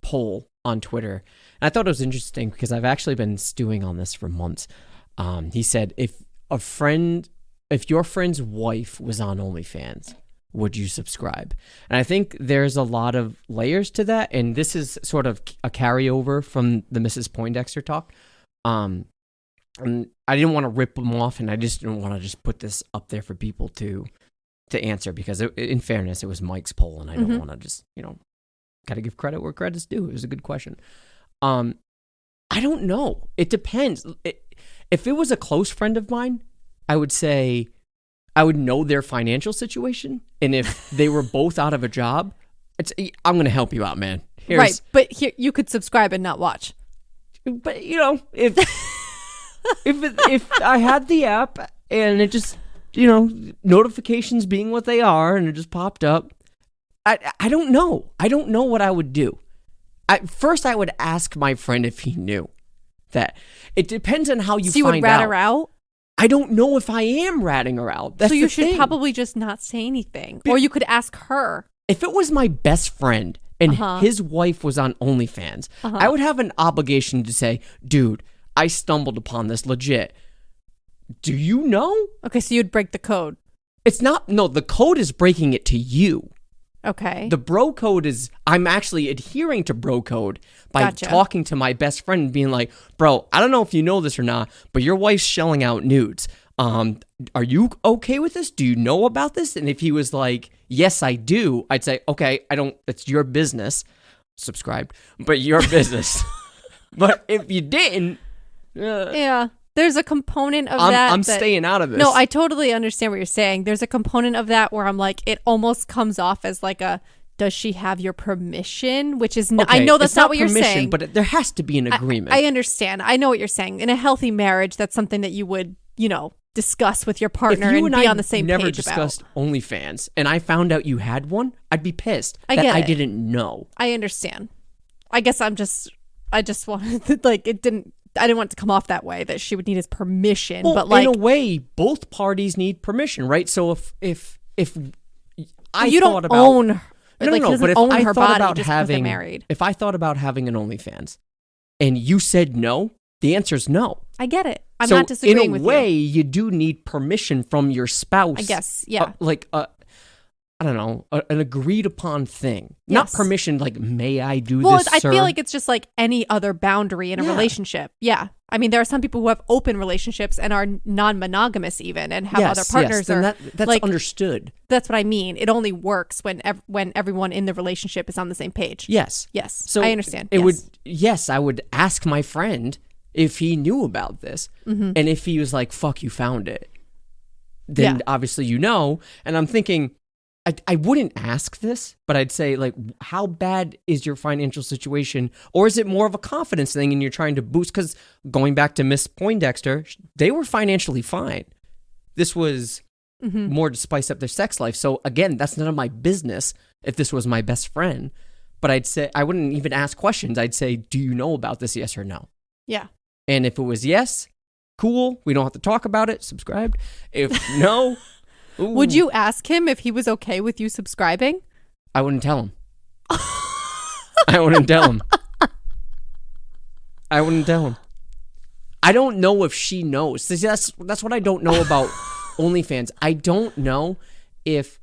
poll on Twitter, and I thought it was interesting because I've actually been stewing on this for months. He said, if your friend's wife was on OnlyFans, would you subscribe? And I think there's a lot of layers to that, and this is sort of a carryover from the Mrs. Poindexter talk. And I didn't want to rip them off, and I just didn't want to just put this up there for people to answer because, in fairness, it was Mike's poll, and I don't want to just, got to give credit where credit's due. It was a good question. I don't know. It depends. If it was a close friend of mine, I would say I would know their financial situation, and if they were both out of a job, I'm going to help you out, man. Right, but here you could subscribe and not watch. But if if I had the app and it just notifications being what they are and it just popped up, I don't know. I don't know what I would do. First, I would ask my friend if he knew that. It depends on how you so you find would rat out. her out. I don't know if I am ratting her out. That's so you the should thing. probably just not say anything, or you could ask her. If it was my best friend and his wife was on OnlyFans, I would have an obligation to say, dude, I stumbled upon this legit. Do you know? Okay, so you'd break the code. It's not, no, the code is breaking it to you. Okay. The bro code is, I'm actually adhering to bro code by talking to my best friend and being like, bro, I don't know if you know this or not, but your wife's shelling out nudes. Are you okay with this? Do you know about this? And if he was like, yes, I do, I'd say, okay, it's your business. Subscribe, but your business. But if you didn't, yeah, there's a component of that. I'm staying out of this. No, I totally understand what you're saying. There's a component of that where I'm like, it almost comes off as like does she have your permission? Which is, okay, I know that's not what permission, you're saying. But there has to be an agreement. I understand. I know what you're saying. In a healthy marriage, that's something that you would, discuss with your partner and be on the same page about. If you and I never discussed OnlyFans and I found out you had one, I'd be pissed I didn't know. I understand. I guess I just wanted I didn't want it to come off that way that she would need his permission. Well, but in a way, both parties need permission, right? So if I you thought don't about own her, no, but if own I her thought body about just having married, if I thought about having an OnlyFans and you said no, the answer is no. I get it. I'm not disagreeing with you. In a way, you do need permission from your spouse. I guess, yeah. I don't know, an agreed upon thing. Yes. Not permission like, may I do this, Well, I sir? feel like it's just like any other boundary in a relationship. Yeah. I mean, there are some people who have open relationships and are non-monogamous even and have other partners. Yes, that's understood. That's what I mean. It only works when everyone in the relationship is on the same page. Yes. Yes. So I understand. I would ask my friend if he knew about this. Mm-hmm. And if he was like, fuck, you found it, then obviously And I'm thinking, I wouldn't ask this, but I'd say, like, how bad is your financial situation? Or is it more of a confidence thing and you're trying to boost? Because going back to Miss Poindexter, they were financially fine. This was more to spice up their sex life. So again, that's none of my business if this was my best friend. But I'd say, I wouldn't even ask questions. I'd say, do you know about this? Yes or no? Yeah. And if it was yes, cool. We don't have to talk about it. Subscribed. If no... Ooh. Would you ask him if he was okay with you subscribing? I wouldn't tell him. I wouldn't tell him. I don't know if she knows. See, that's what I don't know about OnlyFans. I don't know if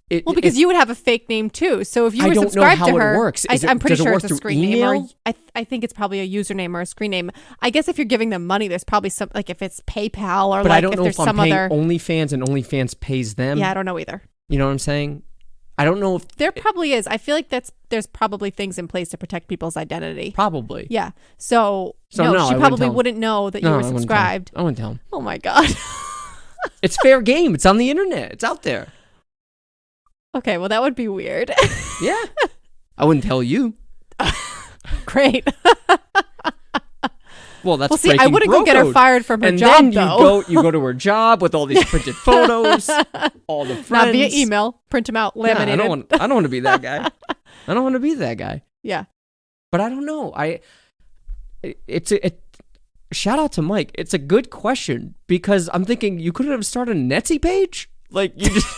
it. Well, because you would have a fake name too. So if you were subscribed to her, I don't know how it works. I'm pretty sure it's a through screen email? name, or I think it's probably a username or a screen name. I guess if you're giving them money, there's probably some, like if it's PayPal or but like I don't if know there's if I'm some paying other. OnlyFans and OnlyFans pays them. Yeah, I don't know either. You know what I'm saying? I don't know if There probably is. I feel like there's probably things in place to protect people's identity. Probably. Yeah. So no, she I probably wouldn't wouldn't know that you were subscribed. I wouldn't tell him. Oh my God. It's fair game. It's on the internet. It's out there. Okay, well that would be weird. Yeah. I wouldn't tell you. Great. Well, that's see, I wouldn't go get her fired from her job, and then though. you go to her job with all these printed photos, all the friends. Not via email, print them out, laminated. Yeah, I don't want to be that guy. I don't want to be that guy. Yeah, but I don't know. Shout out to Mike. It's a good question because I'm thinking you couldn't have started a Etsy page. Like you just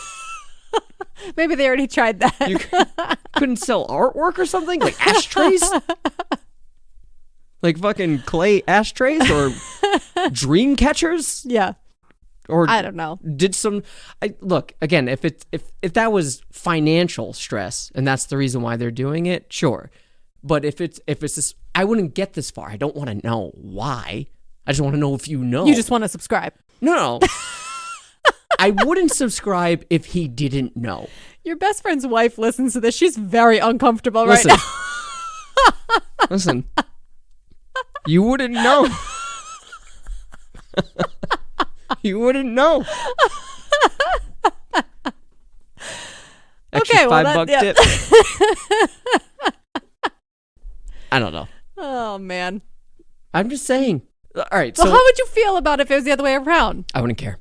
maybe they already tried that. You couldn't sell artwork or something like ashtrays. Like fucking clay ashtrays or dream catchers? Yeah. Or I don't know. Look, again, if that was financial stress and that's the reason why they're doing it, sure. But if it's this, I wouldn't get this far. I don't want to know why. I just want to know if you know. You just want to subscribe. No. I wouldn't subscribe if he didn't know. Your best friend's wife listens to this. She's very uncomfortable Listen. right now. Listen. You wouldn't know. You wouldn't know. Extra Okay, well, $5 that- tip. I don't know. Oh, man. I'm just saying. All right, So so how would you feel about if it was the other way around? I wouldn't care.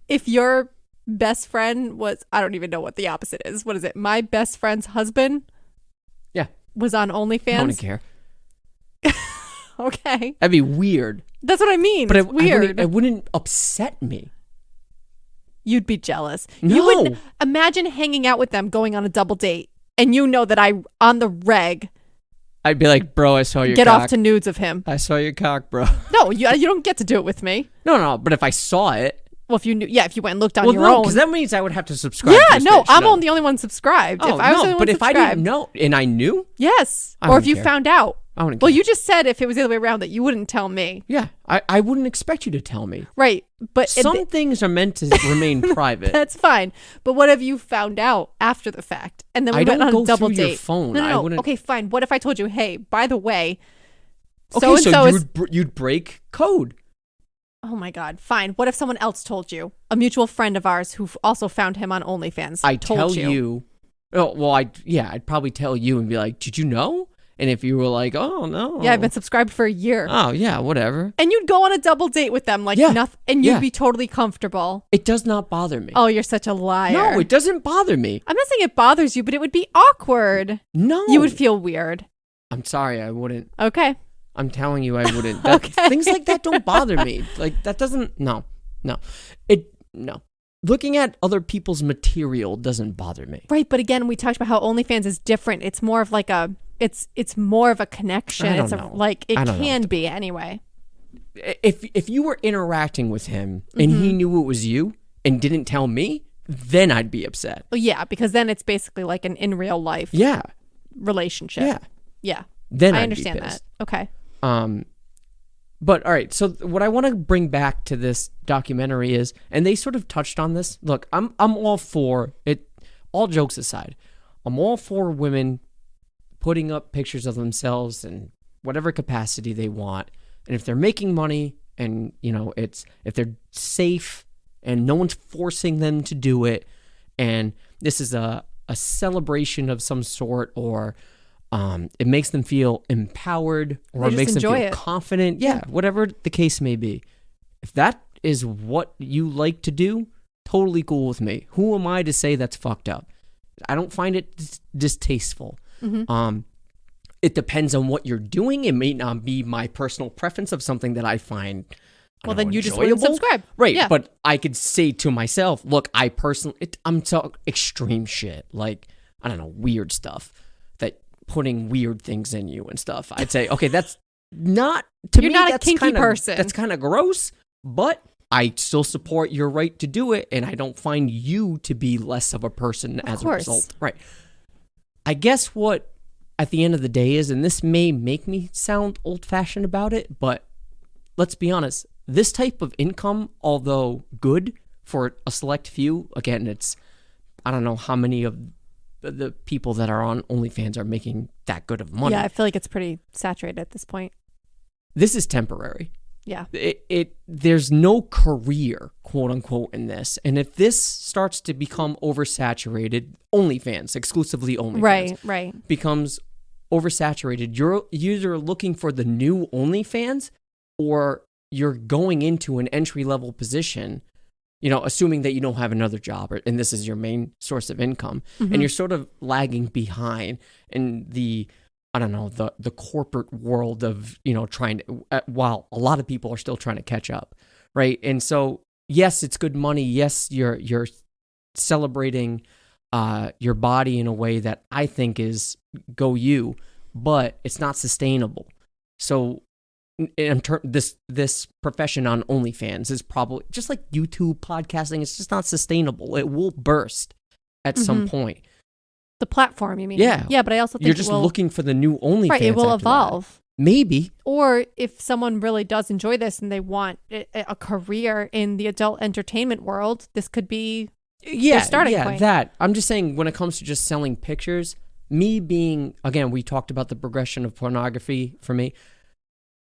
If your best friend was, I don't even know what the opposite is. What is it? My best friend's husband? Yeah. Was on OnlyFans? I wouldn't care. Okay. That'd be weird. That's what I mean. But It's weird. it wouldn't upset me. You'd be jealous. No. You wouldn't imagine hanging out with them, going on a double date, and you know that I, on the reg, I'd be like, bro, I saw your get cock. off to nudes of him. I saw your cock, bro. No, you don't get to do it with me. No, but if I saw it. Well, if you knew, if you went and looked on Well, your no, own. because that means I would have to subscribe to Yeah, this no, bitch. I'm the only one subscribed. Oh, if I was the no, only but one if I subscribed, didn't know and I knew, yes. I Or if wouldn't you care. found out. I wouldn't Well, care. you just said if it was the other way around that you wouldn't tell me. Yeah, I wouldn't expect you to tell me. Right. But Some things are meant to remain private. that's fine. But what if you found out after the fact and then we I went don't on go a double through date? your phone. No. I wouldn't. Okay, fine. What if I told you, hey, by the way, Okay, so and so is. you'd break code. Oh my God. Fine. What if someone else told you? A mutual friend of ours who also found him on OnlyFans. I told tell you. Oh, well, I'd probably tell you and be like, did you know? And if you were like, oh no. Yeah, I've been subscribed for a year. Oh yeah, whatever. And you'd go on a double date with them like Yeah. nothing, and you'd Yeah. be totally comfortable. It does not bother me. Oh, you're such a liar. No, it doesn't bother me. I'm not saying it bothers you, but it would be awkward. No. You would feel weird. I'm sorry, I wouldn't. Okay. I'm telling you, I wouldn't. Okay. Things like that don't bother me. Like that doesn't. No. Looking at other people's material doesn't bother me. Right, but again, we talked about how OnlyFans is different. It's more of like it's more of a connection. I don't It's know. it I don't can be anyway. If you were interacting with him and he Mm-hmm. knew it was you and didn't tell me, then I'd be upset. Well, yeah, because then it's basically like an in real life Yeah. relationship. Yeah. Yeah. Then I I'd understand be that. pissed. Okay. But all right, so what I want to bring back to this documentary is, and they sort of touched on this. Look, I'm all for it. All jokes aside, I'm all for women putting up pictures of themselves in whatever capacity they want, and if they're making money, and if they're safe, and no one's forcing them to do it, and this is a celebration of some sort, or it makes them feel empowered, or They it makes just them feel enjoy it. confident. Yeah, whatever the case may be. If that is what you like to do, totally cool with me. Who am I to say that's fucked up? I don't find it distasteful. Mm-hmm. It depends on what you're doing. It may not be my personal preference of something that I find. Well, then you just wouldn't enjoyable. subscribe. Right, Yeah. but I could say to myself, look, I'm talking extreme shit, like, I don't know, weird stuff, that putting weird things in you and stuff. I'd say, okay, that's not, to You're me, not a that's kinky kinda, person. That's kind of gross, but I still support your right to do it, and I don't find you to be less of a person as a course. result. Right. I guess what, at the end of the day is, and this may make me sound old-fashioned about it, but let's be honest, this type of income, although good for a select few, again, I don't know how many of the people that are on OnlyFans are making that good of money. Yeah, I feel like it's pretty saturated at this point. This is temporary. Yeah. There's no career, quote unquote, in this. And if this starts to become oversaturated, OnlyFans, exclusively OnlyFans, Right. becomes oversaturated, you're either looking for the new OnlyFans, or you're going into an entry-level position, assuming that you don't have another job, and this is your main source of income, and you're sort of lagging behind in the, I don't know, the corporate world of, trying to, while a lot of people are still trying to catch up, right? And so, yes, it's good money. Yes, you're celebrating your body in a way that I think is go you, but it's not sustainable. So this profession on OnlyFans is probably just like YouTube podcasting. It's just not sustainable. It will burst at some point. The platform, you mean? Yeah. Yeah, but I also think You're just looking for the new OnlyFans. Right, it will after that. evolve. Maybe. Or if someone really does enjoy this and they want a career in the adult entertainment world, this could be their starting point. That. I'm just saying when it comes to just selling pictures, me being, again, we talked about the progression of pornography for me,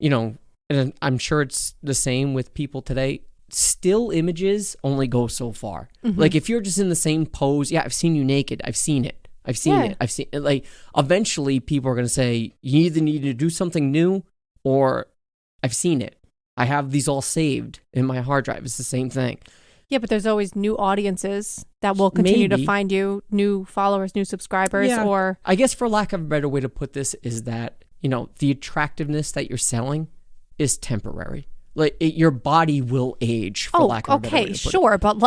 and I'm sure it's the same with people today. Still images only go so far. Mm-hmm. Like if you're just in the same pose, I've seen you naked. I've seen it. I've seen it. Like eventually people are going to say, you either need to do something new or I've seen it. I have these all saved in my hard drive. It's the same thing. Yeah, but there's always new audiences that will continue to Maybe. find you, new followers, new subscribers, or... I guess for lack of a better way to put this is that, the attractiveness that you're selling is temporary. Like your body will age for lack of a better way to put it. Sure, but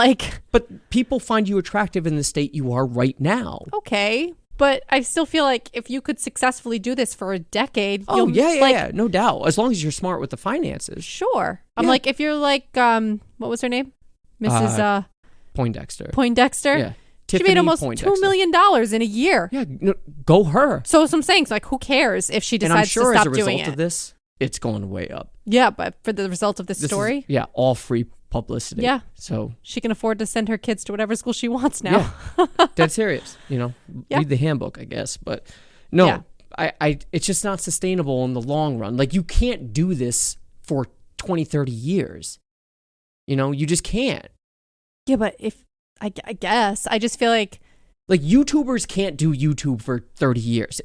But people find you attractive in the state you are right now. Okay, but I still feel like if you could successfully do this for a decade... Oh, yeah, no doubt. As long as you're smart with the finances. Sure. I'm Yeah. like, if you're like, what was her name? Mrs. Poindexter. Poindexter? Yeah. She Tiffany made almost Poindexter. $2 million in a year. Yeah, no, go her. So I'm saying, so like, who cares if she And I'm decides sure to as stop a doing result it? of this, it's going way up. Yeah, but for the result of this This is- story, all free publicity. Yeah. So she can afford to send her kids to whatever school she wants now. dead serious. Yeah. Read the handbook, I guess. But no, Yeah. I it's just not sustainable in the long run. Like you can't do this for 20, 30 years. You just can't. Yeah, but if I guess I just feel like YouTubers can't do YouTube for 30 years.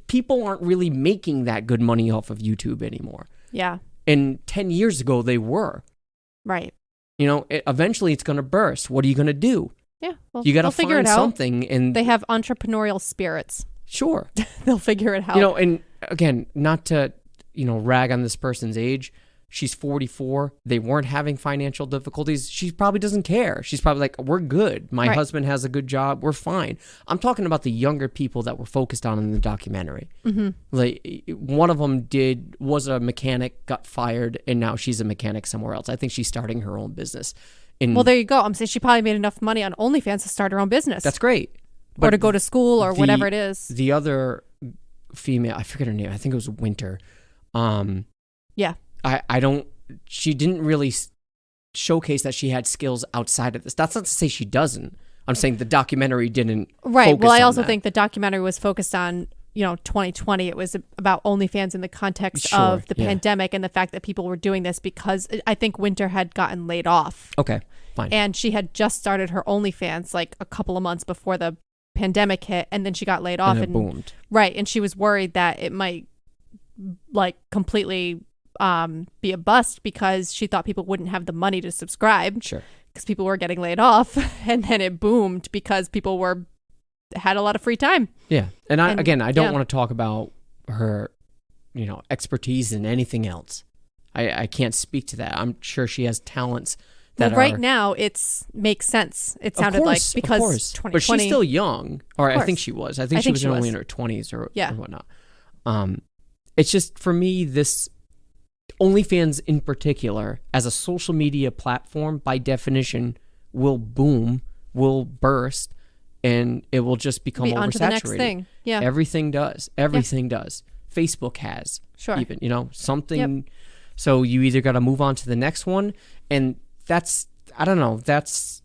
People aren't really making that good money off of YouTube anymore. yeah, And 10 years ago they were. right. Eventually it's going to burst. What are you going to do? Yeah, well, You got to they'll figure find it out. something and They have entrepreneurial spirits. sure. They'll figure it out. And again, not to, rag on this person's age. She's 44. They weren't having financial difficulties. She probably doesn't care. She's probably like, we're good. My Right. husband has a good job. We're fine. I'm talking about the younger people that were focused on in the documentary. Mm-hmm. Like one of them was a mechanic, got fired, and now she's a mechanic somewhere else. I think she's starting her own business. And Well, there you go. I'm saying she probably made enough money on OnlyFans to start her own business. that's great. or to go to school or the- whatever it is. The other female, I forget her name. I think it was Winter. Yeah. She didn't really showcase that she had skills outside of this. That's not to say she doesn't. I'm saying the documentary didn't. Right. Focus Well, I on also that. think the documentary was focused on, 2020. It was about OnlyFans in the context Sure, of the yeah. pandemic and the fact that people were doing this because I think Winter had gotten laid off. Okay, fine. And she had just started her OnlyFans like a couple of months before the pandemic hit, and then she got laid off and it boomed. Right, and she was worried that it might like completely be a bust because she thought people wouldn't have the money to subscribe Sure. because people were getting laid off, and then it boomed because people had a lot of free time. Yeah, and I don't yeah. want to talk about her, expertise in anything else. I can't speak to that. I'm sure she has talents that Well, right are, now makes sense. It Of sounded course, like because of course. 2020. But she's still young, or I course. think she was. I think she was only in her 20s or whatnot. It's just for me, this OnlyFans in particular, as a social media platform, by definition, will boom, will burst, and it will just become be on to the next oversaturated. thing. Yeah, Everything does. Everything does. Facebook has sure. even, something. So you either got to move on to the next one, and that's, I don't know, that's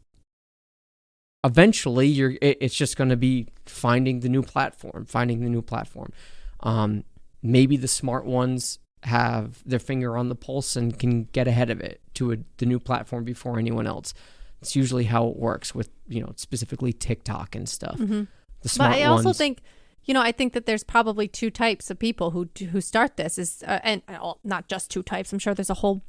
eventually it's just going to be finding the new platform. Maybe the smart ones have their finger on the pulse and can get ahead of it to the new platform before anyone else. It's usually how it works with, specifically TikTok and stuff. Mm-hmm. The smart But I also ones, think, I think that there's probably two types of people who start this and not just two types. I'm sure there's a whole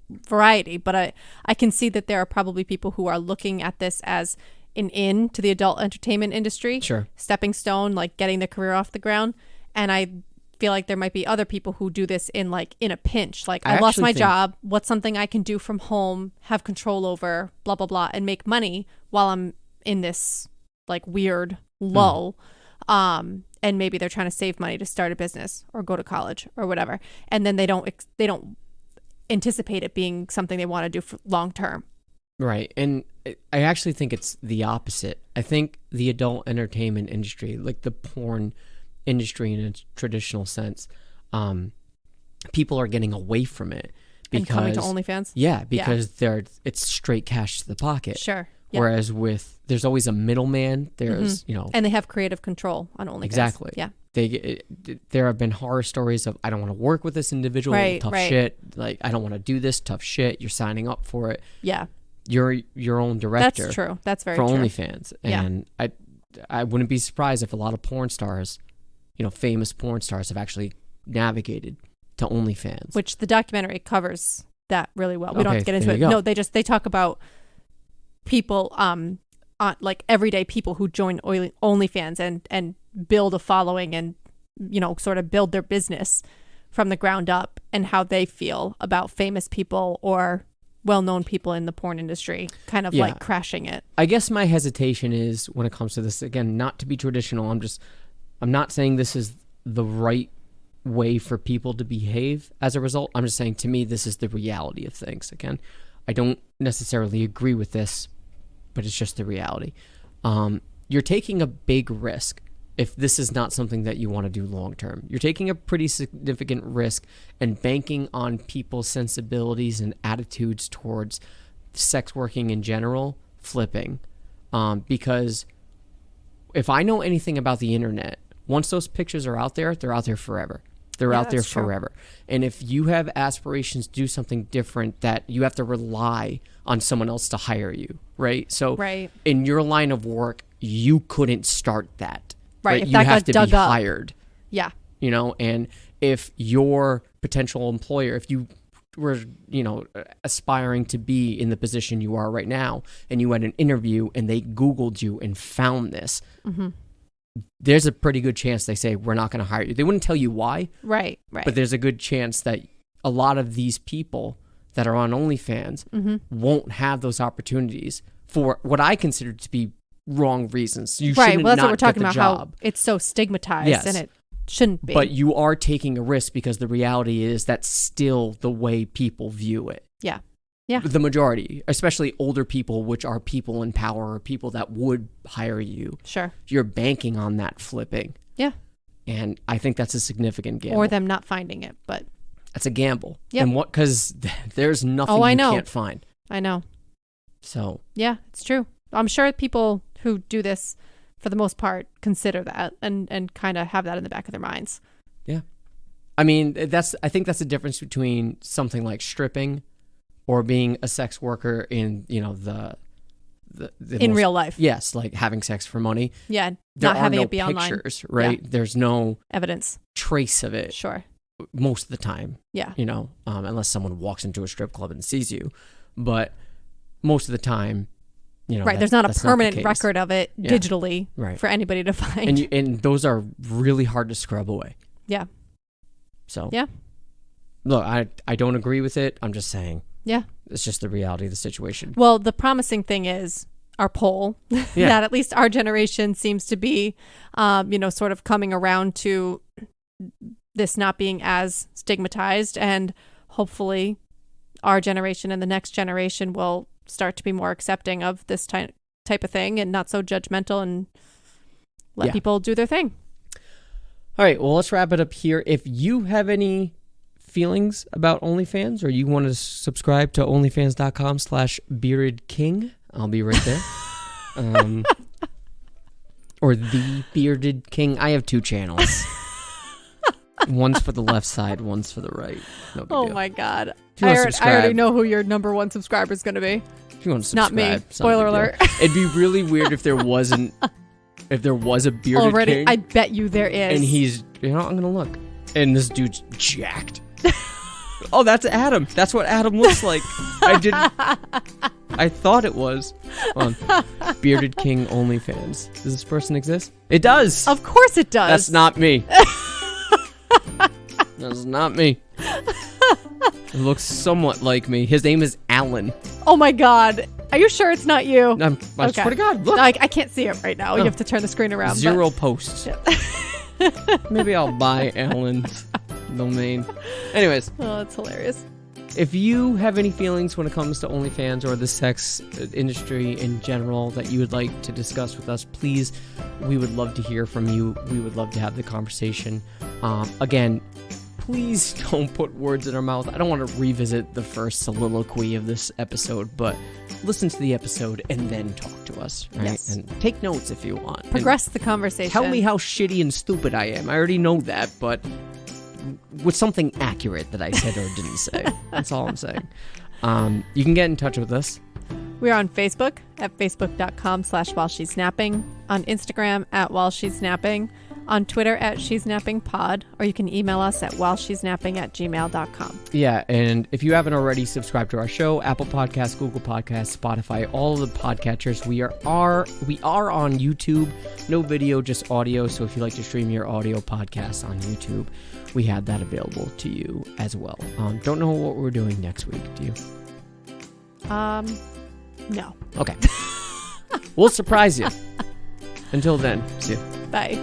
variety, but I can see that there are probably people who are looking at this as an in to the adult entertainment industry, Sure. stepping stone, like getting their career off the ground. And I feel like there might be other people who do this in a pinch, like I lost actually my think- job, what's something I can do from home, have control over, blah blah blah, and make money while I'm in this like weird lull. And maybe they're trying to save money to start a business or go to college or whatever, and then they don't anticipate it being something they want to do for long term. Right. And I actually think it's the opposite. I think the adult entertainment industry, like the porn industry in its traditional sense, people are getting away from it And coming to because OnlyFans? because it's straight cash to the pocket. Sure. Yeah. Whereas there's always a middleman. There's And they have creative control on OnlyFans. Exactly. Yeah. There have been horror stories of, I don't want to work with this individual, tough shit. Like, I don't want to do this, tough shit. You're signing up for it. Yeah. You're your own director. That's true. That's very for true. OnlyFans. And I wouldn't be surprised if a lot of porn stars, famous porn stars, have actually navigated to OnlyFans. Which the documentary covers that really well. We don't have to get into there it. you go. No, they talk about people, like everyday people who join OnlyFans and build a following and, sort of build their business from the ground up, and how they feel about famous people or well-known people in the porn industry kind of like crashing it. I guess my hesitation is, when it comes to this, again, not to be traditional, I'm not saying this is the right way for people to behave as a result. I'm just saying, to me, this is the reality of things. Again, I don't necessarily agree with this, but it's just the reality. You're taking a big risk if this is not something that you want to do long term. You're taking a pretty significant risk and banking on people's sensibilities and attitudes towards sex working in general flipping. Because if I know anything about the internet, once those pictures are out there, they're out there forever. They're out there forever. And if you have aspirations to do something different, that you have to rely on someone else to hire you, right? So in your line of work, you couldn't start that. Right. If you that have got to dug be up. hired. Yeah. And if your potential employer, if you were, aspiring to be in the position you are right now, and you had an interview and they Googled you and found this, there's a pretty good chance they say, we're not going to hire you. They wouldn't tell you why. Right. But there's a good chance that a lot of these people that are on OnlyFans won't have those opportunities for what I consider to be wrong reasons. You shouldn't well, that's not what we're talking get the about, job. how it's so stigmatized and it shouldn't be. But you are taking a risk, because the reality is that's still the way people view it. Yeah. Yeah. The majority, especially older people, which are people in power or people that would hire you. Sure. You're banking on that flipping. Yeah. And I think that's a significant gamble. Or them not finding it, but that's a gamble. Yep. And because there's nothing you can't find. I know. So. Yeah, it's true. I'm sure people who do this, for the most part, consider that and kind of have that in the back of their minds. Yeah. I mean, I think that's the difference between something like stripping or being a sex worker in, the in real life. Yes, like having sex for money. Yeah, there not are having no it be pictures, online. right? Yeah. There's no evidence, trace of it. Sure. Most of the time. Yeah. Unless someone walks into a strip club and sees you. But most of the time, right. There's not a permanent record of it digitally for anybody to find. And those are really hard to scrub away. Yeah. So. Yeah. Look, I don't agree with it. I'm just saying. Yeah. It's just the reality of the situation. Well, the promising thing is our poll that at least our generation seems to be, sort of coming around to this not being as stigmatized, and hopefully our generation and the next generation will start to be more accepting of this type of thing and not so judgmental, and let people do their thing. All right. Well, let's wrap it up here. If you have any feelings about OnlyFans, or you want to subscribe to onlyfans.com/beardedking, I'll be right there. Or the Bearded King. I have 2 channels. One's for the left side, one's for the right. No big deal. My God. I already know who your number 1 subscriber is going to be. If you want to subscribe, not me. Spoiler alert. It'd be really weird if there was a Bearded already, King. I bet you there is. And he's, I'm going to look. And this dude's jacked. Oh, that's Adam. That's what Adam looks like. I thought it was. Hold on. Bearded King OnlyFans. Does this person exist? It does. Of course it does. That's not me. That's not me. It looks somewhat like me. His name is Alan. Oh my God. Are you sure it's not you? I swear to God. Look. I can't see it right now. You have to turn the screen around. 0 posts. Maybe I'll buy Alan's domain. Anyways. Oh, that's hilarious. If you have any feelings when it comes to OnlyFans or the sex industry in general that you would like to discuss with us, please, we would love to hear from you. We would love to have the conversation. Again, please don't put words in our mouth. I don't want to revisit the first soliloquy of this episode, but listen to the episode and then talk to us, right? Yes. And take notes if you want. Progress the conversation. Tell me how shitty and stupid I am. I already know that, but with something accurate that I said or didn't say. That's all I'm saying. You can get in touch with us. We're on Facebook at facebook.com/whileshe'snapping, on Instagram at whileshe'snapping, on Twitter at she'snappingpod, or you can email us at whileshe'snapping@gmail.com. Yeah, and if you haven't already subscribed to our show, Apple Podcasts, Google Podcasts, Spotify, all of the podcatchers, we are on YouTube. No video, just audio. So if you like to stream your audio podcasts on YouTube, we have that available to you as well. Don't know what we're doing next week, do you? No. Okay. We'll surprise you. Until then, see you. Bye.